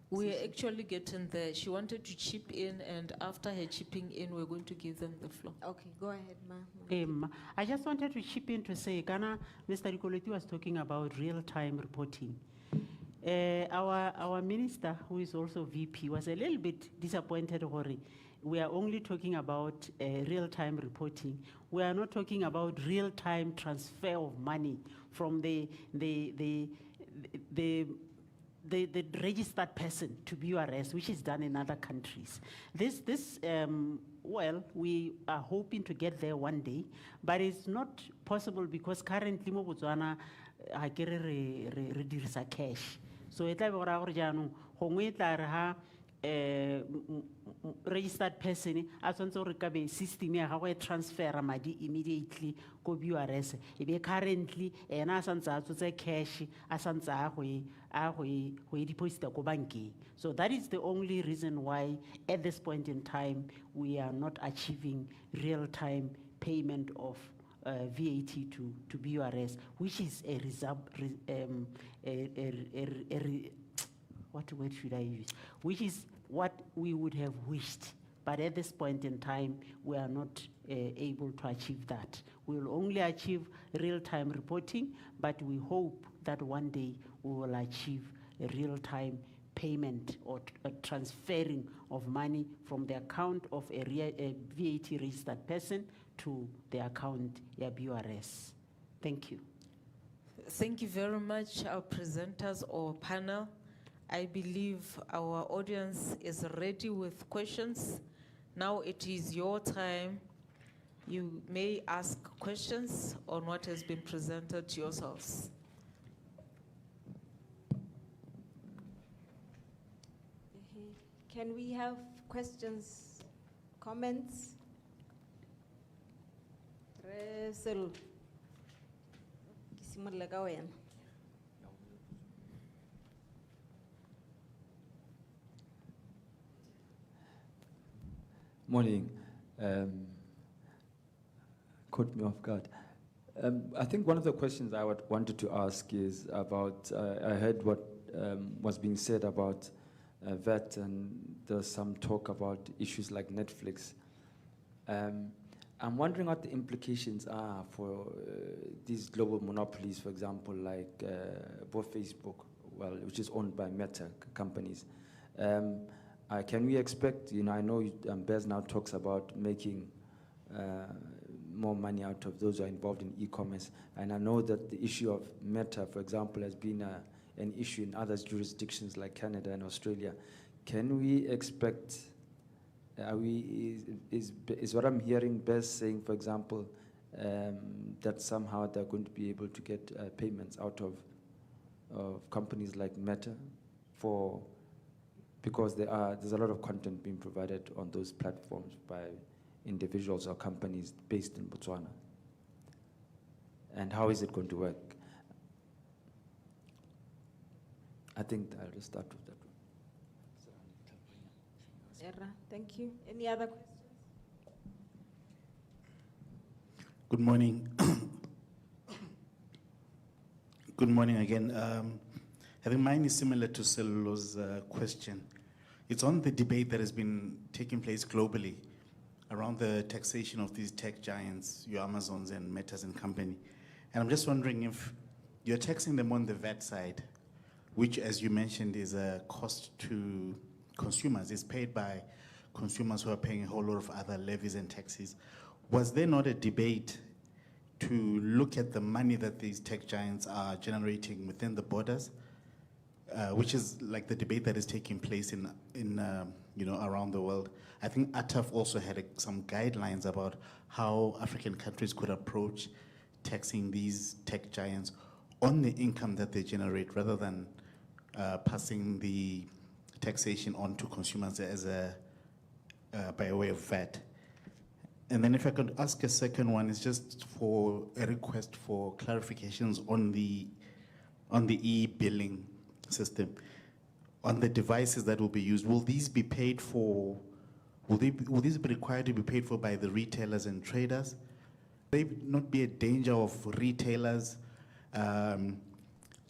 We're actually getting there. She wanted to chip in, and after her chipping in, we're going to give them the floor. Okay, go ahead, Ma. I just wanted to chip in to say, Ghana, Mr. Rikoleti was talking about real-time reporting. Our minister, who is also VP, was a little bit disappointed. We are only talking about real-time reporting. We are not talking about real-time transfer of money from the registered person to BURS, which is done in other countries. Well, we are hoping to get there one day, but it's not possible because currently mo Botswana ha ke re dirisa cash. So e tla be go raya gore jaanong gongwe e tla re ha registered person a tshwanetse gore ka be system ya gagwe e transfera madi immediately ko BURS. E be currently ena a santse a tsotse cash a santse a go e deposita ko bankeng. So that is the only reason why at this point in time we are not achieving real-time payment of VAT to BURS, which is a what word should I use? Which is what we would have wished But at this point in time, we are not able to achieve that. We will only achieve real-time reporting, but we hope that one day we will achieve a real-time payment or a transferring of money from the account of a VAT registered person to the account of BURS. Thank you. Thank you very much, our presenters or panel. I believe our audience is ready with questions. Now it is your time. You may ask questions on what has been presented to yourselves. Can we have questions, comments? Resel. Ke simolla ka wena. Morning. Caught me off guard. I think one of the questions I wanted to ask is about, I heard what was being said about VAT, and there's some talk about issues like Netflix. I'm wondering what the implications are for these global monopolies, for example, like Facebook, well, which is owned by Meta companies. Can we expect, I know BERS now talks about making more money out of those who are involved in e-commerce, and I know that the issue of Meta, for example, has been an issue in other jurisdictions like Canada and Australia. Can we expect, is what I'm hearing BERS saying, for example, that somehow they're going to be able to get payments out of companies like Meta because there's a lot of content being provided on those platforms by individuals or companies based in Botswana? And how is it going to work? I think I'll just start with that one. Era, thank you. Any other questions? Good morning. Good morning again. I think mine is similar to Selulo's question. It's on the debate that has been taking place globally around the taxation of these tech giants, your Amazons and Metas and company. And I'm just wondering if you're taxing them on the VAT side, which, as you mentioned, is a cost to consumers. It's paid by consumers who are paying a whole lot of other levies and taxes. Was there not a debate to look at the money that these tech giants are generating within the borders, which is like the debate that is taking place in around the world? I think ATAF also had some guidelines about how African countries could approach taxing these tech giants on the income that they generate, rather than passing the taxation on to consumers as by way of VAT. And then if I could ask a second one, is just for a request for clarifications on the e-billing system. On the devices that will be used, will these be paid for, will these be required to be paid for by the retailers and traders? Will there not be a danger of retailers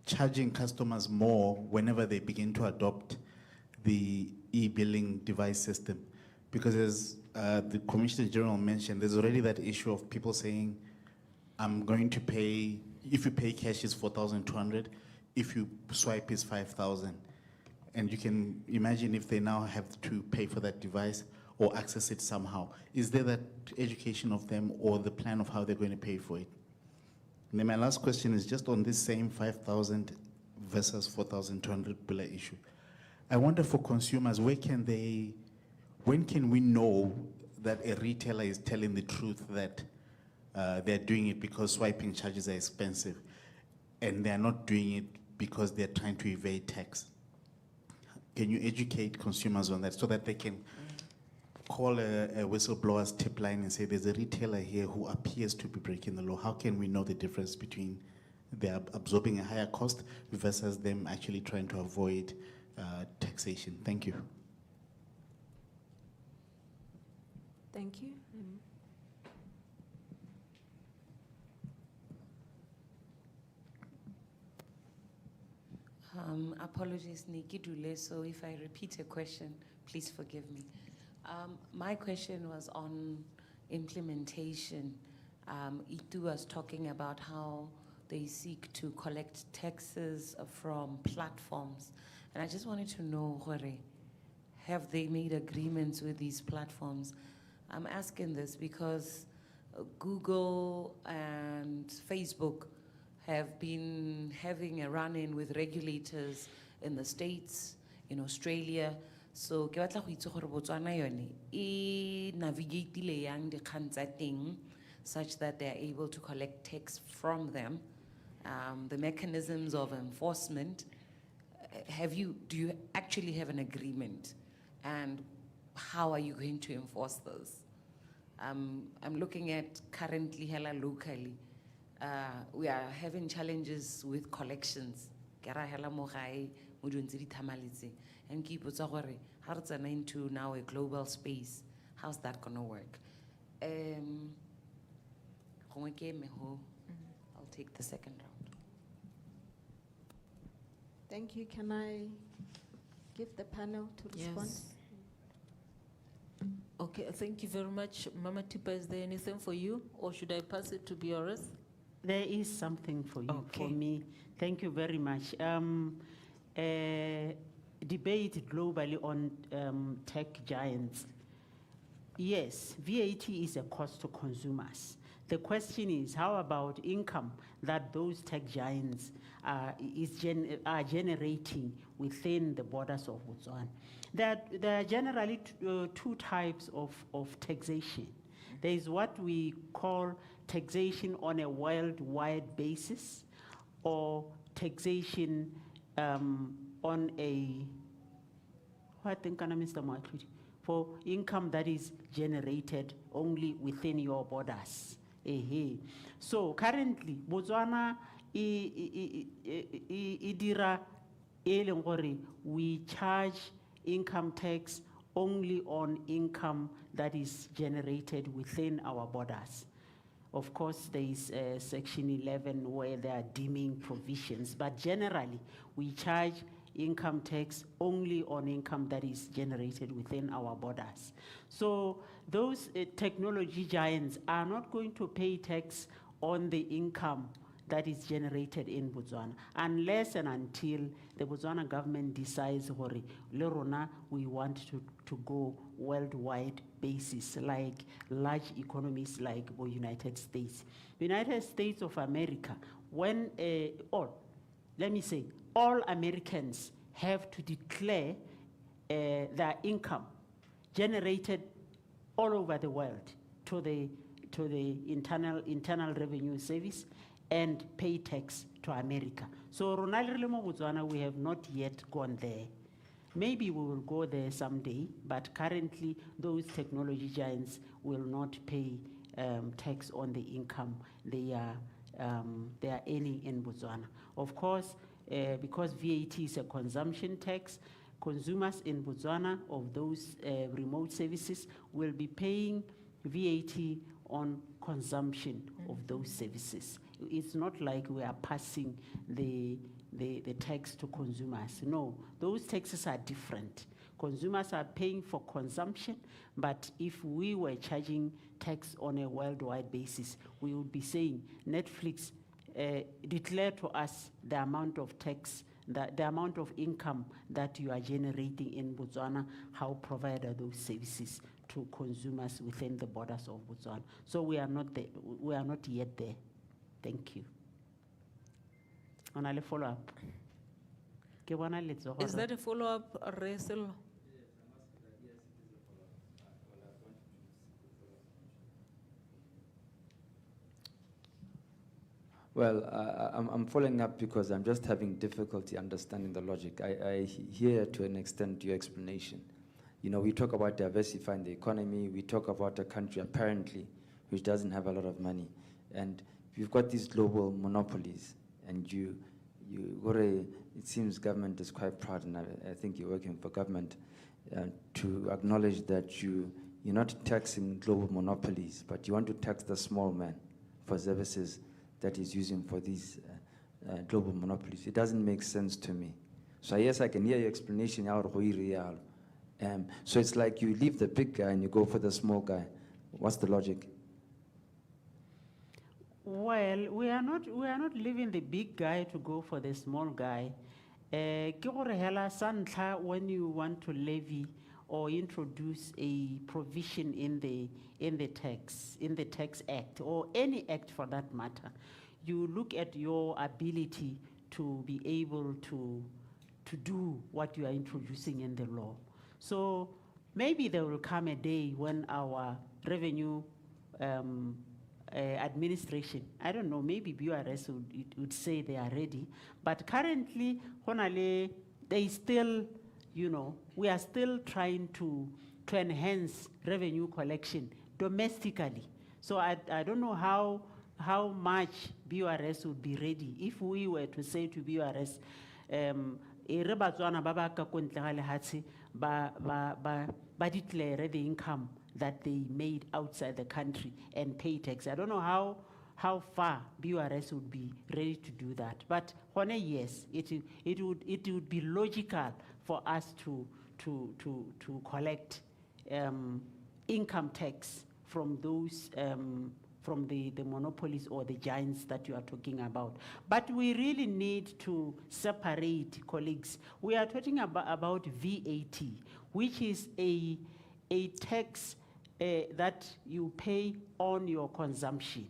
charging customers more whenever they begin to adopt the e-billing device system? Because as the Commissioner General mentioned, there's already that issue of people saying, I'm going to pay, if you pay cash is 4,200, if you swipe is 5,000. And you can imagine if they now have to pay for that device or access it somehow. Is there that education of them or the plan of how they're going to pay for it? And then my last question is just on this same 5,000 versus 4,200 billion issue. I wonder for consumers, when can we know that a retailer is telling the truth that they're doing it because swiping charges are expensive and they're not doing it because they're trying to evade tax? Can you educate consumers on that so that they can call a whistleblower's tip line and say there's a retailer here who appears to be breaking the law? How can we know the difference between they're absorbing a higher cost versus them actually trying to avoid taxation? Thank you. Thank you. Apologies, Nikki Dule, so if I repeat a question, please forgive me. My question was on implementation. Itu was talking about how they seek to collect taxes from platforms. And I just wanted to know, Hore, have they made agreements with these platforms? I'm asking this because Google and Facebook have been having a run-in with regulators in the States, in Australia. So, ke batla go itse gore Botswana yone e navigate-ile yang dikgang tsa teng such that they are able to collect tax from them. The mechanisms of enforcement, do you actually have an agreement? And how are you going to enforce those? I'm looking at currently hela locally. We are having challenges with collections. Kera hela mo gae, mo dilo ntse di thamaletse. And ke ipotsa gore ha re tsena into now a global space, how's that going to work? Gongwe ke eme ho. I'll take the second round. Thank you. Can I give the panel to respond? Yes. Okay, thank you very much. Mama Tipa, is there anything for you, or should I pass it to BRS? There is something for you, for Okay. me. Thank you very much. Debate globally on tech giants. Yes, VAT is a cost to consumers. The question is, how about income that those tech giants are generating within the borders of Botswana? There are generally two types of taxation. There is what we call taxation on a worldwide basis, or taxation on a, what think Mr. Markley, for income that is generated only within your borders. So currently, Botswana we charge income tax only on income that is generated within our borders. Of course, there is Section 11 where there are deeming provisions, but generally, we charge income tax only on income that is generated within our borders. So those technology giants are not going to pay tax on the income that is generated in Botswana, unless and until the Botswana government decides, we want to go worldwide basis, like large economies like the United States. United States of America, when, all Americans have to declare their income generated all over the world to the Internal Revenue Service and pay tax to America. So Botswana, we have not yet gone there. Maybe we will go there someday, but currently those technology giants will not pay tax on the income they are earning in Botswana. Of course, because VAT is a consumption tax, consumers in Botswana of those remote services will be paying VAT on consumption of those services. It's not like we are passing the tax to consumers. No, those taxes are different. Consumers are paying for consumption, but if we were charging tax on a worldwide basis, we would be saying, Netflix, declare to us the amount of tax, the amount of income that you are generating in Botswana, how provide those services to consumers within the borders of Botswana. So we are not there, we are not yet there. Thank you. On a follow-up. Is that a follow-up, Resel? Well, I'm following up because I'm just having difficulty understanding the logic. I hear to an extent your explanation. You know, we talk about diversifying the economy, we talk about a country apparently which doesn't have a lot of money. And we've got these global monopolies, and it seems government is quite proud, and I think you're working for government to acknowledge that you're not taxing global monopolies, but you want to tax the small man for services that is using for these global monopolies. It doesn't make sense to me. So yes, I can hear your explanation, So it's like you leave the big guy and you go for the small guy. What's the logic? Well, we are not leaving the big guy to go for the small guy. Ke gore hela sa ntlha, when you want to levy or introduce a provision in the tax act or any act for that matter, you look at your ability to be able to do what you are introducing in the law. So maybe there will come a day when our revenue administration, I don't know, maybe BURS would say they are ready, but currently, honale, they still, you know, we are still trying to enhance revenue collection domestically. So I don't know how much BURS would be ready if we were to say to BURS, re Botswana ba ba ka ko ntle ga lehatshe ba declare the income that they made outside the country and pay tax. I don't know how far BURS would be ready to do that. But yes, it would be logical for us to collect income tax from those from the monopolies or the giants that you are talking about. But we really need to separate, colleagues. We are talking about VAT, which is a tax that you pay on your consumption.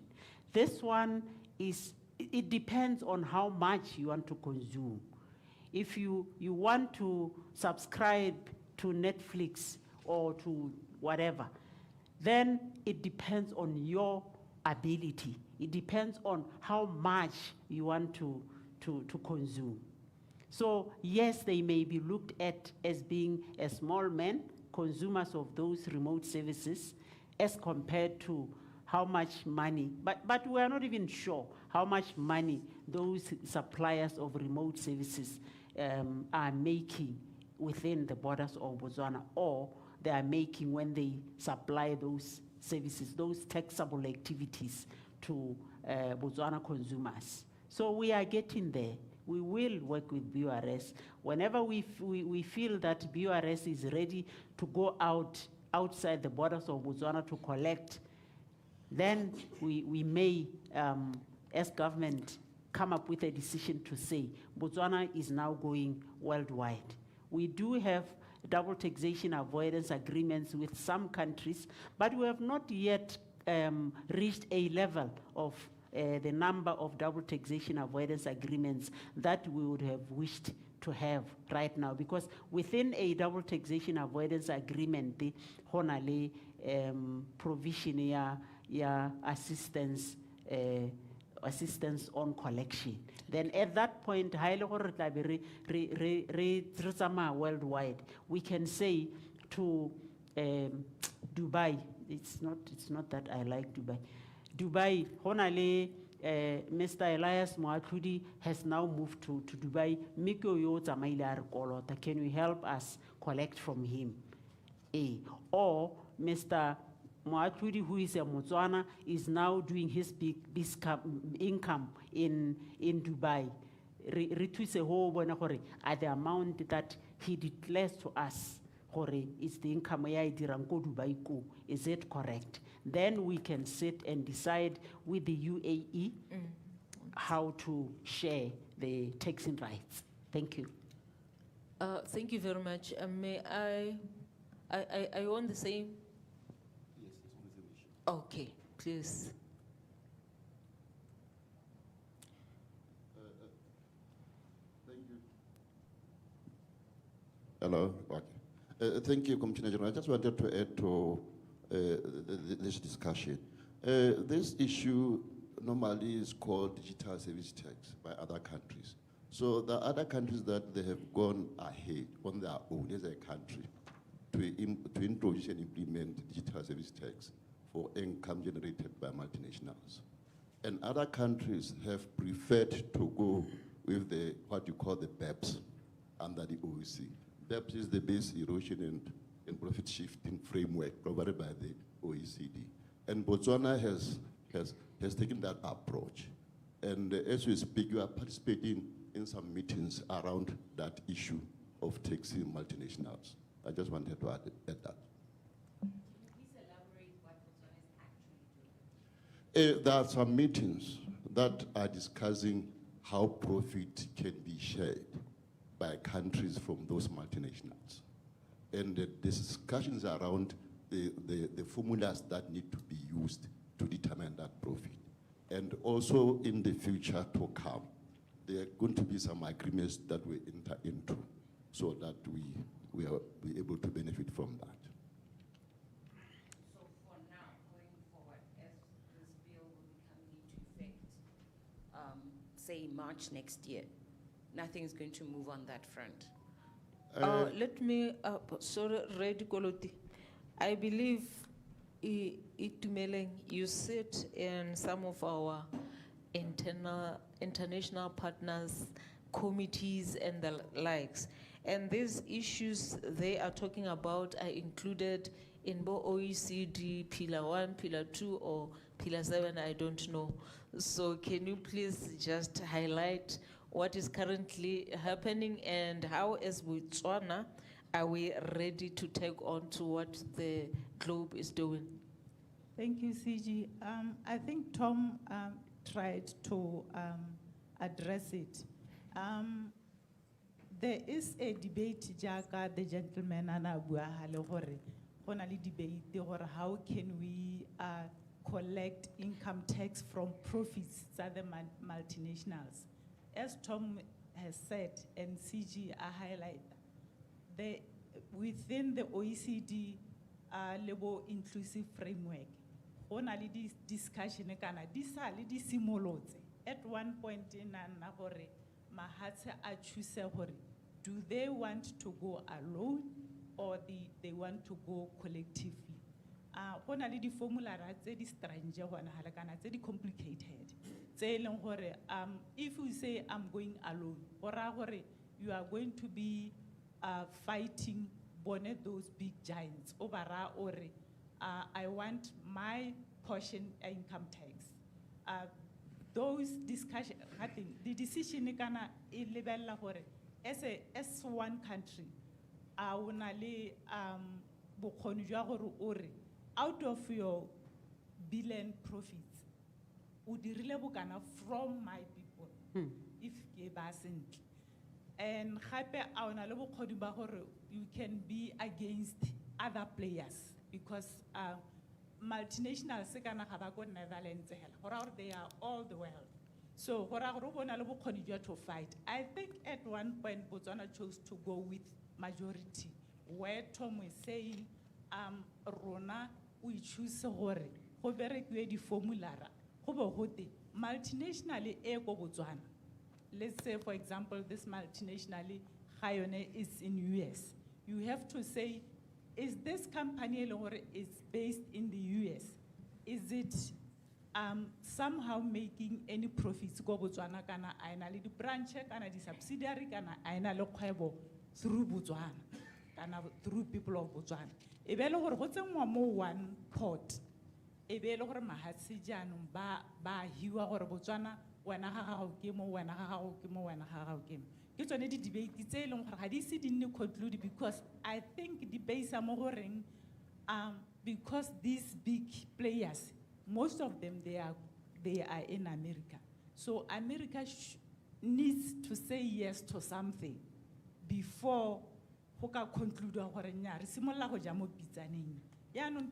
This one it depends on how much you want to consume. If you want to subscribe to Netflix or to whatever, then it depends on your ability. It depends on how much you want to consume. So yes, they may be looked at as being a small man, consumers of those remote services, as compared to how much money, but we are not even sure how much money those suppliers of remote services are making within the borders of Botswana, or they are making when they supply those services, those taxable activities to Botswana consumers. So we are getting there. We will work with BURS. Whenever we feel that BURS is ready to go outside the borders of Botswana to collect, then we may, as government, come up with a decision to say Botswana is now going worldwide. We do have double taxation avoidance agreements with some countries, but we have not yet reached a level of the number of double taxation avoidance agreements that we would have wished to have right now, because within a double taxation avoidance agreement, the honale provision ya assistance on collection. Then at that point, worldwide, we can say to Dubai, it's not that I like Dubai. Dubai, honale, Mr. Elias Moatudi has now moved to Dubai. Can you help us collect from him? Or Mr. Moatudi, who is a Botswana, is now doing his big income in Dubai. At the amount that he declares to us, is the income Dubai. Is it correct? Then we can sit and decide with the UAE how to share the taxing rights. Thank you. Thank you very much. May I want the same? Yes, it's on the same issue. Okay, please. Thank you. Hello. Okay. Thank you, Commissioner General. I just wanted to add to this discussion. This issue normally is called digital service tax by other countries. So the other countries that they have gone ahead on their own as a country to introduce and implement digital service tax for income generated by multinationals. And other countries have preferred to go with what you call the BEPS under the OEC. BEPS is the base erosion and profit shifting framework provided by the OECD. And Botswana has taken that approach. And as we speak, you are participating in some meetings around that issue of taxing multinationals. I just wanted to add that. There are some meetings that are discussing how profit can be shared by countries from those multinationals. And the discussions around the formulas that need to be used to determine that profit. And also in the future to come, there are going to be some agreements that we enter into so that we are able to benefit from that. So for now, going forward, as this bill will be coming into effect, say March next year, nothing's going to move on that front. Let me, sorry, Red Koloti. I believe, Itumeleng, you sit in some of our international partners, committees and the likes. And these issues they are talking about are included in both OECD, Pillar 1, Pillar 2, or Pillar 7, I don't know. So can you please just highlight what is currently happening and how, as Botswana, are we ready to take on to what the globe is doing? Thank you, CG. I think Tom tried to address it. There is a debate, Jaka, the gentleman, and debate how can we collect income tax from profits of the multinationals. As Tom has said, and CG highlight, within the OECD labor inclusive framework, this discussion, at one point in do they want to go alone or they want to go collectively? The formula is complicated. If we say I'm going alone, you are going to be fighting those big giants. I want my portion income tax. Those discussions, the decision as one country, out of your billion profits, from my people, if you basent. And you can be against other players because multinationals Netherlands, they are all the world. So to fight. I think at one point Botswana chose to go with majority, where Tom was saying, Rona, we choose the formula. Multinationally, Botswana. Let's say, for example, this multinationally Hayone is in US. You have to say, is this company is based in the US? Is it somehow making any profits go Botswana kana aina le di branch kana di subsidiary kana aina le kgwebo through Botswana kana through people of Botswana. E be le gore go tsengwa mo one pot. E be le gore mahatsi jaanong ba hiwa gore Botswana wena ga gago ke mo wena ga gago ke mo wena ga gago ke mo. Ke tsone di debate tse eleng gore ga di se di nne conclude because I think the base mo goreng because these big players, most of them they are in America. So America needs to say yes to something before hoka conclude gore nya re simolla go ja mo pitsaneng.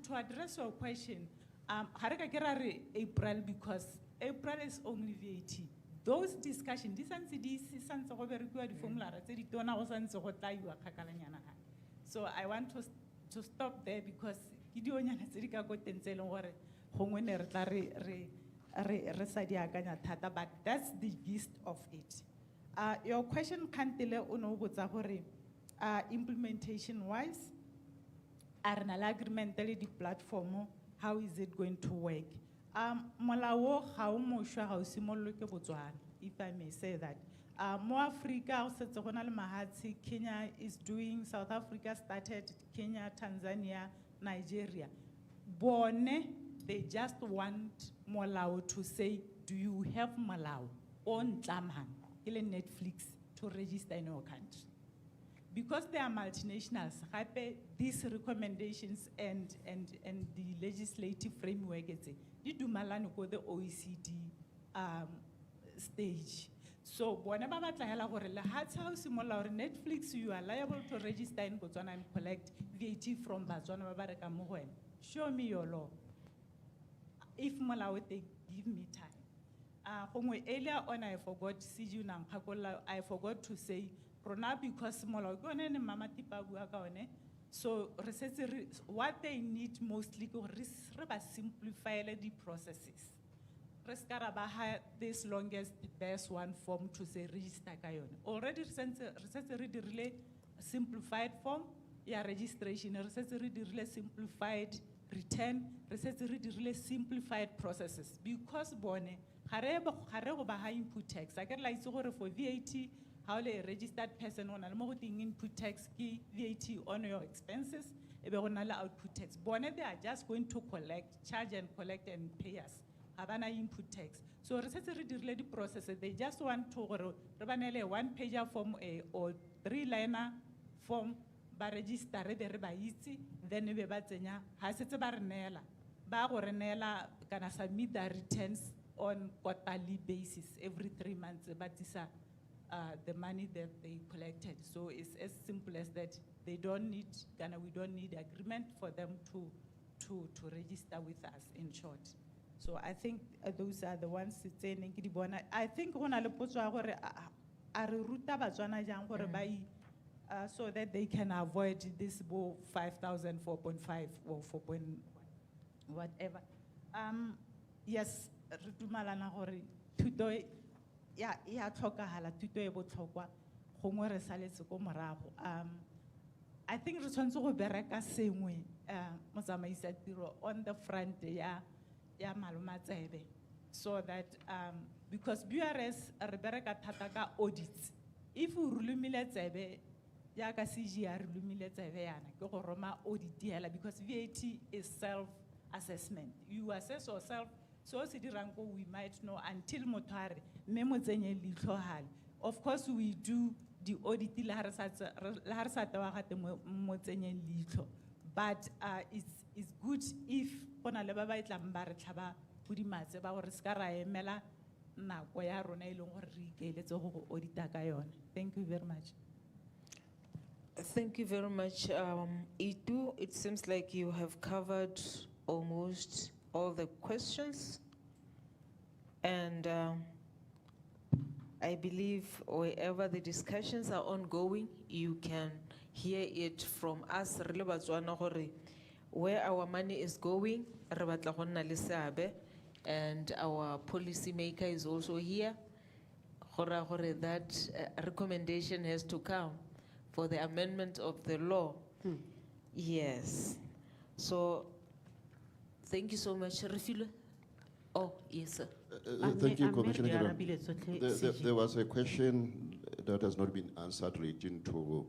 To address your question, April because April is only VAT. Those discussions, so I want to stop there because but that's the gist of it. Your question implementation wise, agreement the platform, how is it going to work? If I may say that. More Africa, Kenya is doing, South Africa started, Kenya, Tanzania, Nigeria. They just want Malawi to say, do you have Malawi on Netflix to register in our country? because they are multinationals, these recommendations and the legislative framework, di dumalane ko the OECD stage. So, whenever Netflix, you are liable to register in Botswana and collect VAT from Botswana. Show me your law. If Malawi, give me time. Earlier on, I forgot I forgot to say, because Mama so what they need mostly is simplify the processes. This longest best one form to say register kayon. Already really simplified form, yeah, registration, really simplified return, really simplified processes. Because bone, input tax. I get like so for VAT, how a registered person on a input tax key VAT on your expenses, output tax. Bone, they are just going to charge and collect and pay us. Havana input tax. So the processes, they just want to one pager form or 3-liner form ba register then we batsenya ha setse ba renela ba go renela kana submit the returns on quarterly basis every 3 months but the money that they collected. So it's as simple as that. They don't need we don't need agreement for them to register with us, in short. So I think those are the ones saying I think so that they can avoid this 5,000, 4.5 or 4. Whatever. Yes, I think on the front, so that because BRS rebereka tataka audits, if we rumile tsebe ya ka CGR rumile tsebe yana ke go roma audit hela because VAT is self-assessment. You assess yourself, so sidirango we might know until motare memo tsenye litlo hal. Of course we do the audit la har sa tawa ga mo tsenye litlo, but it's good if kona le ba ba itlang ba re tlhaba pudimatse ba gore ska ra emela nako ya rona e leng gore re ikeletse go audita ka yona. Thank you very much. Thank you very much. Itu, it seems like you have covered almost all the questions. And I believe wherever the discussions are ongoing, you can hear it from us, where our money is going, and our policy maker is also here. That recommendation has to come for the amendment of the law. Yes. So, thank you so much. Refilo? Oh, yes, sir. Thank you, Commissioner General. There was a question that has not been answered relating to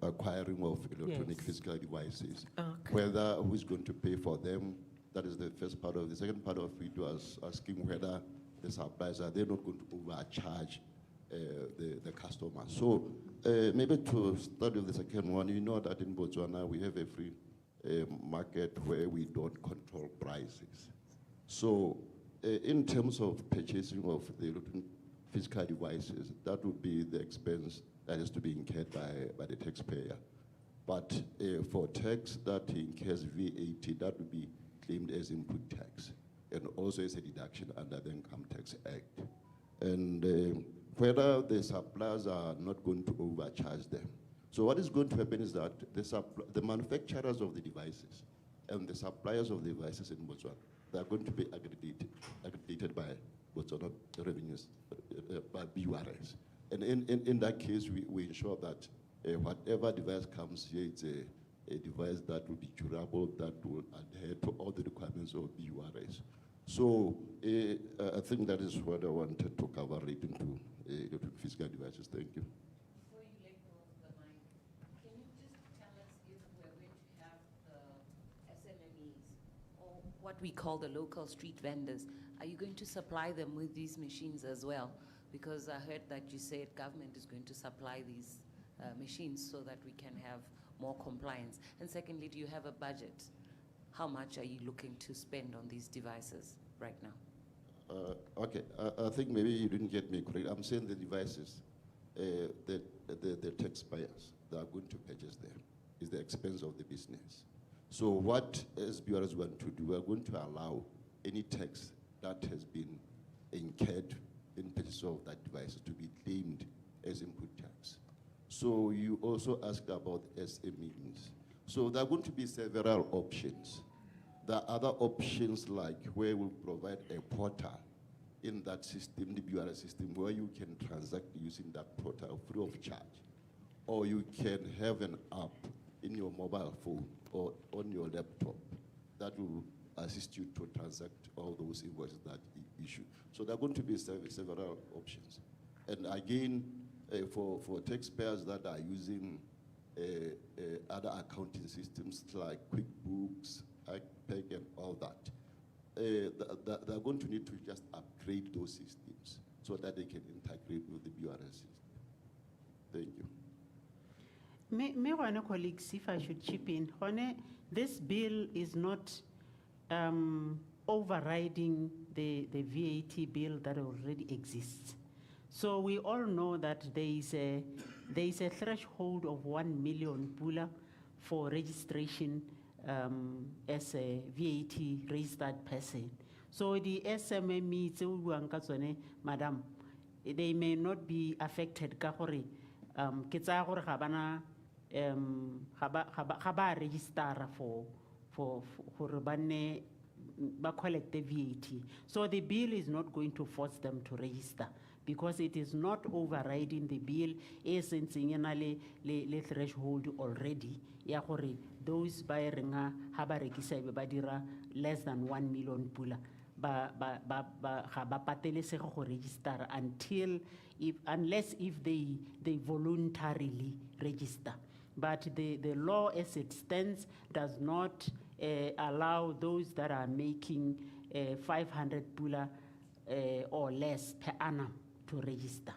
acquiring of electronic physical devices. Okay. Whether who is going to pay for them, that is the first part of it. The second part of it was asking whether the suppliers, are they not going to overcharge the customer? So maybe to start with the second one, you know that in Botswana we have a free market where we don't control prices. So in terms of purchasing of the electronic physical devices, that would be the expense that is to be incurred by the taxpayer. But for tax that incurs VAT, that would be claimed as input tax, and also as a deduction under the Income Tax Act. And whether the suppliers are not going to overcharge them. So what is going to happen is that the manufacturers of the devices and the suppliers of the devices in Botswana, they are going to be accredited by Botswana revenues, by BURS. And in that case, we ensure that whatever device comes here, it's a device that will be durable, that will adhere to all the requirements of BURS. So I think that is what I wanted to cover relating to physical devices. Thank you. Before you let go of the mic, can you just tell us if we're going to have the SMMEs, or what we call the local street vendors, are you going to supply them with these machines as well? Because I heard that you said government is going to supply these machines so that we can have more compliance? And secondly, do you have a budget? How much are you looking to spend on these devices right now? Okay, I think maybe you didn't get me correct. I'm saying the devices, the taxpayers that are going to purchase them is the expense of the business. So what as BURS want to do, we are going to allow any tax that has been incurred in purchase of that device to be claimed as input tax. So you also asked about SMEs. So there are going to be several options. There are other options like where we'll provide a portal in that system, the BURS system, where you can transact using that portal free of charge. Or you can have an app in your mobile phone or on your laptop that will assist you to transact all those invoices that you issue. So there are going to be several options. And again, for taxpayers that are using other accounting systems like QuickBooks, IPEC, and all that, they're going to need to just upgrade those systems so that they can integrate with the BURS system. Thank you. Me colleagues, if I should chip in, this bill is not overriding the VAT bill that already exists. So we all know that there is a threshold of 1 million pula for registration as a VAT registered person. So the SMME, madam, they may not be affected. Register for collect the VAT. So the bill is not going to force them to register because it is not overriding the bill essentially le threshold already. Those buying badira less than 1 million pula register unless if they voluntarily register. But the law as it stands does not allow those that are making 500 pula or less per annum to register.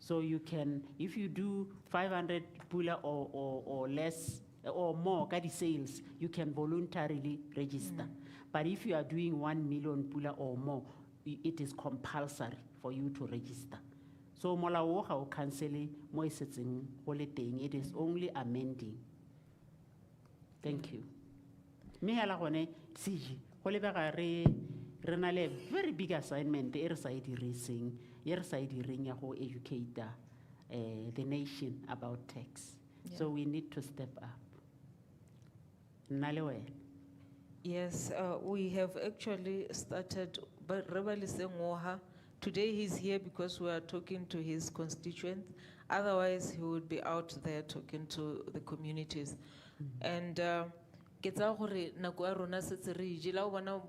So you can, if you do 500 pula or less or more sales, you can voluntarily register. But if you are doing 1 million pula or more, it is compulsory for you to register. So molao ga o cancel mo e setseng go le teng, it is only amending. Thank you. Me hela gone CG go lebega re na le very big assignment e re sa e diriseng ya go educate the nation about tax. So we need to step up. Nna le wena. Yes, we have actually started, but today he's here because we are talking to his constituents. Otherwise, he would be out there talking to the communities. And ke tsa gore nako ya rona setse re ijela o bona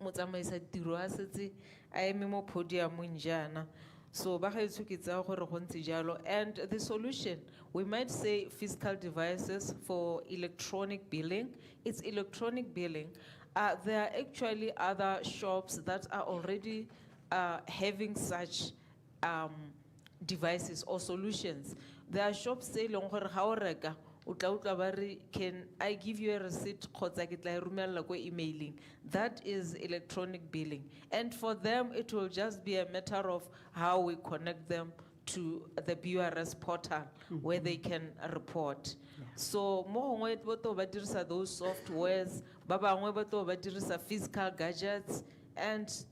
motsamaisa tiro a setse a eme mo podiumong jaana. So ba gaetsho ke tsa gore go ntse jalo. And the solution, we might say fiscal devices for electronic billing. It's electronic billing. There are actually other shops that are already having such devices or solutions. There are shops selling gore ga o reka o tla utlwa ba re, can I give you a receipt kgotsa ke tla e romela ko emailing? That is electronic billing. And for them, it will just be a matter of how we connect them to the BURS portal where they can report. So mo gongwe ba to ba dirisa those softwares, ba bangwe ba to ba dirisa physical gadgets, and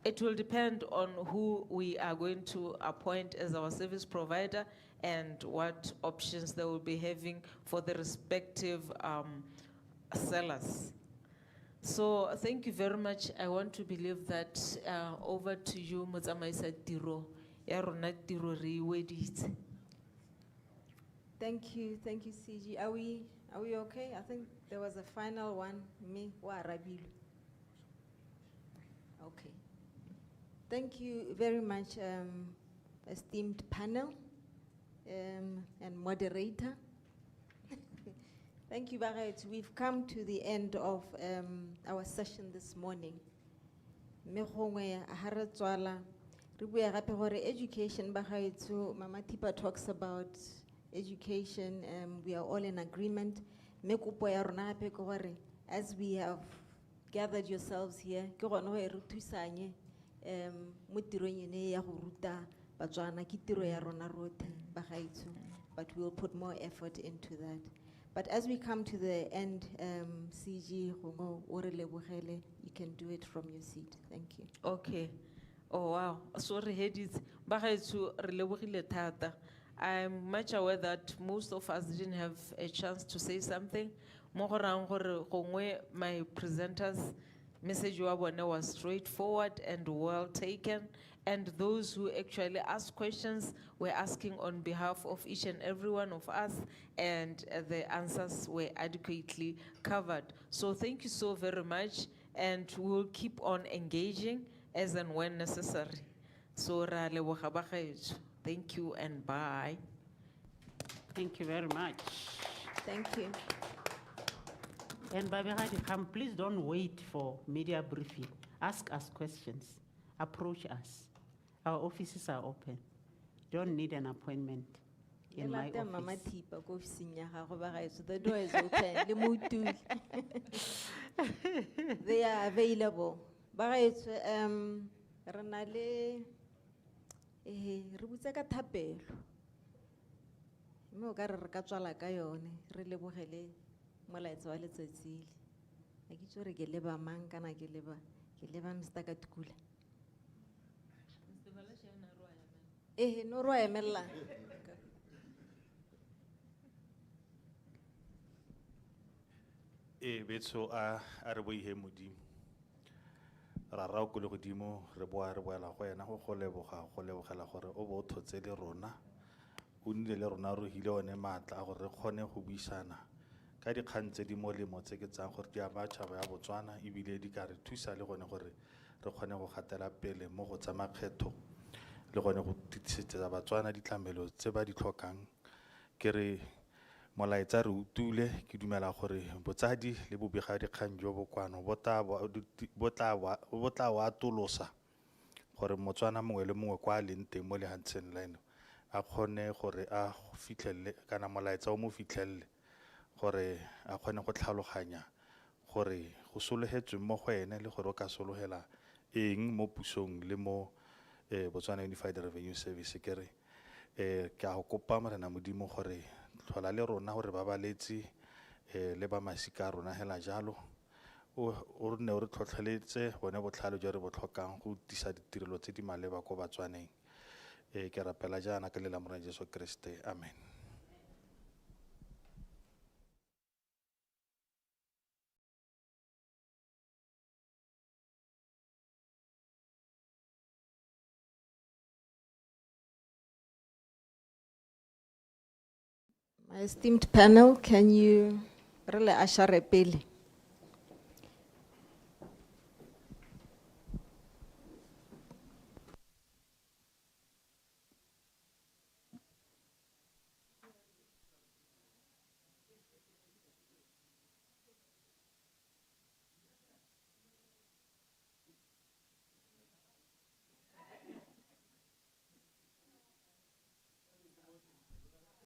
it will depend on who we are going to appoint as our service provider and what options they will be having for the respective sellers. So thank you very much. I want to believe that over to you, Motsamaisa Tiro. Ya rona tiro re weditse. Thank you, CG. Are we okay? I think there was a final one. Me wa Rabilu. Okay. Thank you very much, esteemed panel and moderator. Thank you, Barret. We've come to the end of our session this morning. Education, Mama Tipa talks about education, we are all in agreement. Me kopo ya rona hape ke gore, as we have gathered yourselves here, ke gone gore re thusanye, mo tirong ene ya go ruta Batswana ke tiro ya rona rotlhe, bagaetsho. But we'll put more effort into that. But as we come to the end, CG, Gongo, o re lebogele, you can do it from your seat. Thank you. Okay. Oh, wow. Sorry, Hedis. Bagaetsho, re lebogile thata. I'm much aware that most of us didn't have a chance to say something. Mo go rang gore gongwe my presenters' message wa bone was straightforward and well taken. And those who actually asked questions were asking on behalf of each and every one of us, and the answers were adequately covered. So thank you so very much, and we'll keep on engaging as and when necessary. So ra leboga bagaetsho. Thank you and bye. Thank you very much. Thank you. And Babiradi, please don't wait for media briefing. Ask us questions. Approach us. Our offices are open. Don't need an appointment in my Elate Mama office. Tipa ko ofising ya gago bagaetsho, the door is open. Le mo utule. They are available. Bagaetsho, re na le re butse ka thapelo. Mme o ka re ka tswala ka yone, re lebogele molaetsa wa letsatsi le. Ha ke itse gore ke leba mang kana ke leba Mr. Katukula. No ro emella. Betso a re boihe modimo. Ra ra go le godimo re boa go ena go lebogela gore o bo thotse le rona. O nnile le rona ro hile one matla gore re kgone go buisana ka dikgang tse di molemo tse ke tsang gore di ama tšhaba ya Botswana ebile di ka re thusa le gone gore re kgone go gatela pele mo go tsa makgetho le gone go tlisetsa Batswana ditlamelo tse ba di tlhokang. Ke re molaetsa re utule, ke dumela gore botsadi le bobega dikgang jo bo kwano bo tla wa atolosa gore Motswana mongwe le mongwe kwa leng teng mo lehantseng leno a kgone gore a fitlhelle kana molaetsa o mo fitlhelle gore a kgone go tlhaloganya gore go sologetswe mo go ene le gore o ka sologela eng mo pusong le mo Botswana Unified Revenue Service. Ke re ke a go kopa morena modimo gore tlhola le rona gore ba baletsi le ba masika a rona hela jalo o ne o re tlhotlheletse bone botlhale jo re bo tlhokang go tisa ditirelo tse di maleba ko Batswaneng. Ke rapela jaana ka lela morena Jesu Kriste, amen. My esteemed panel, can you really usher pele?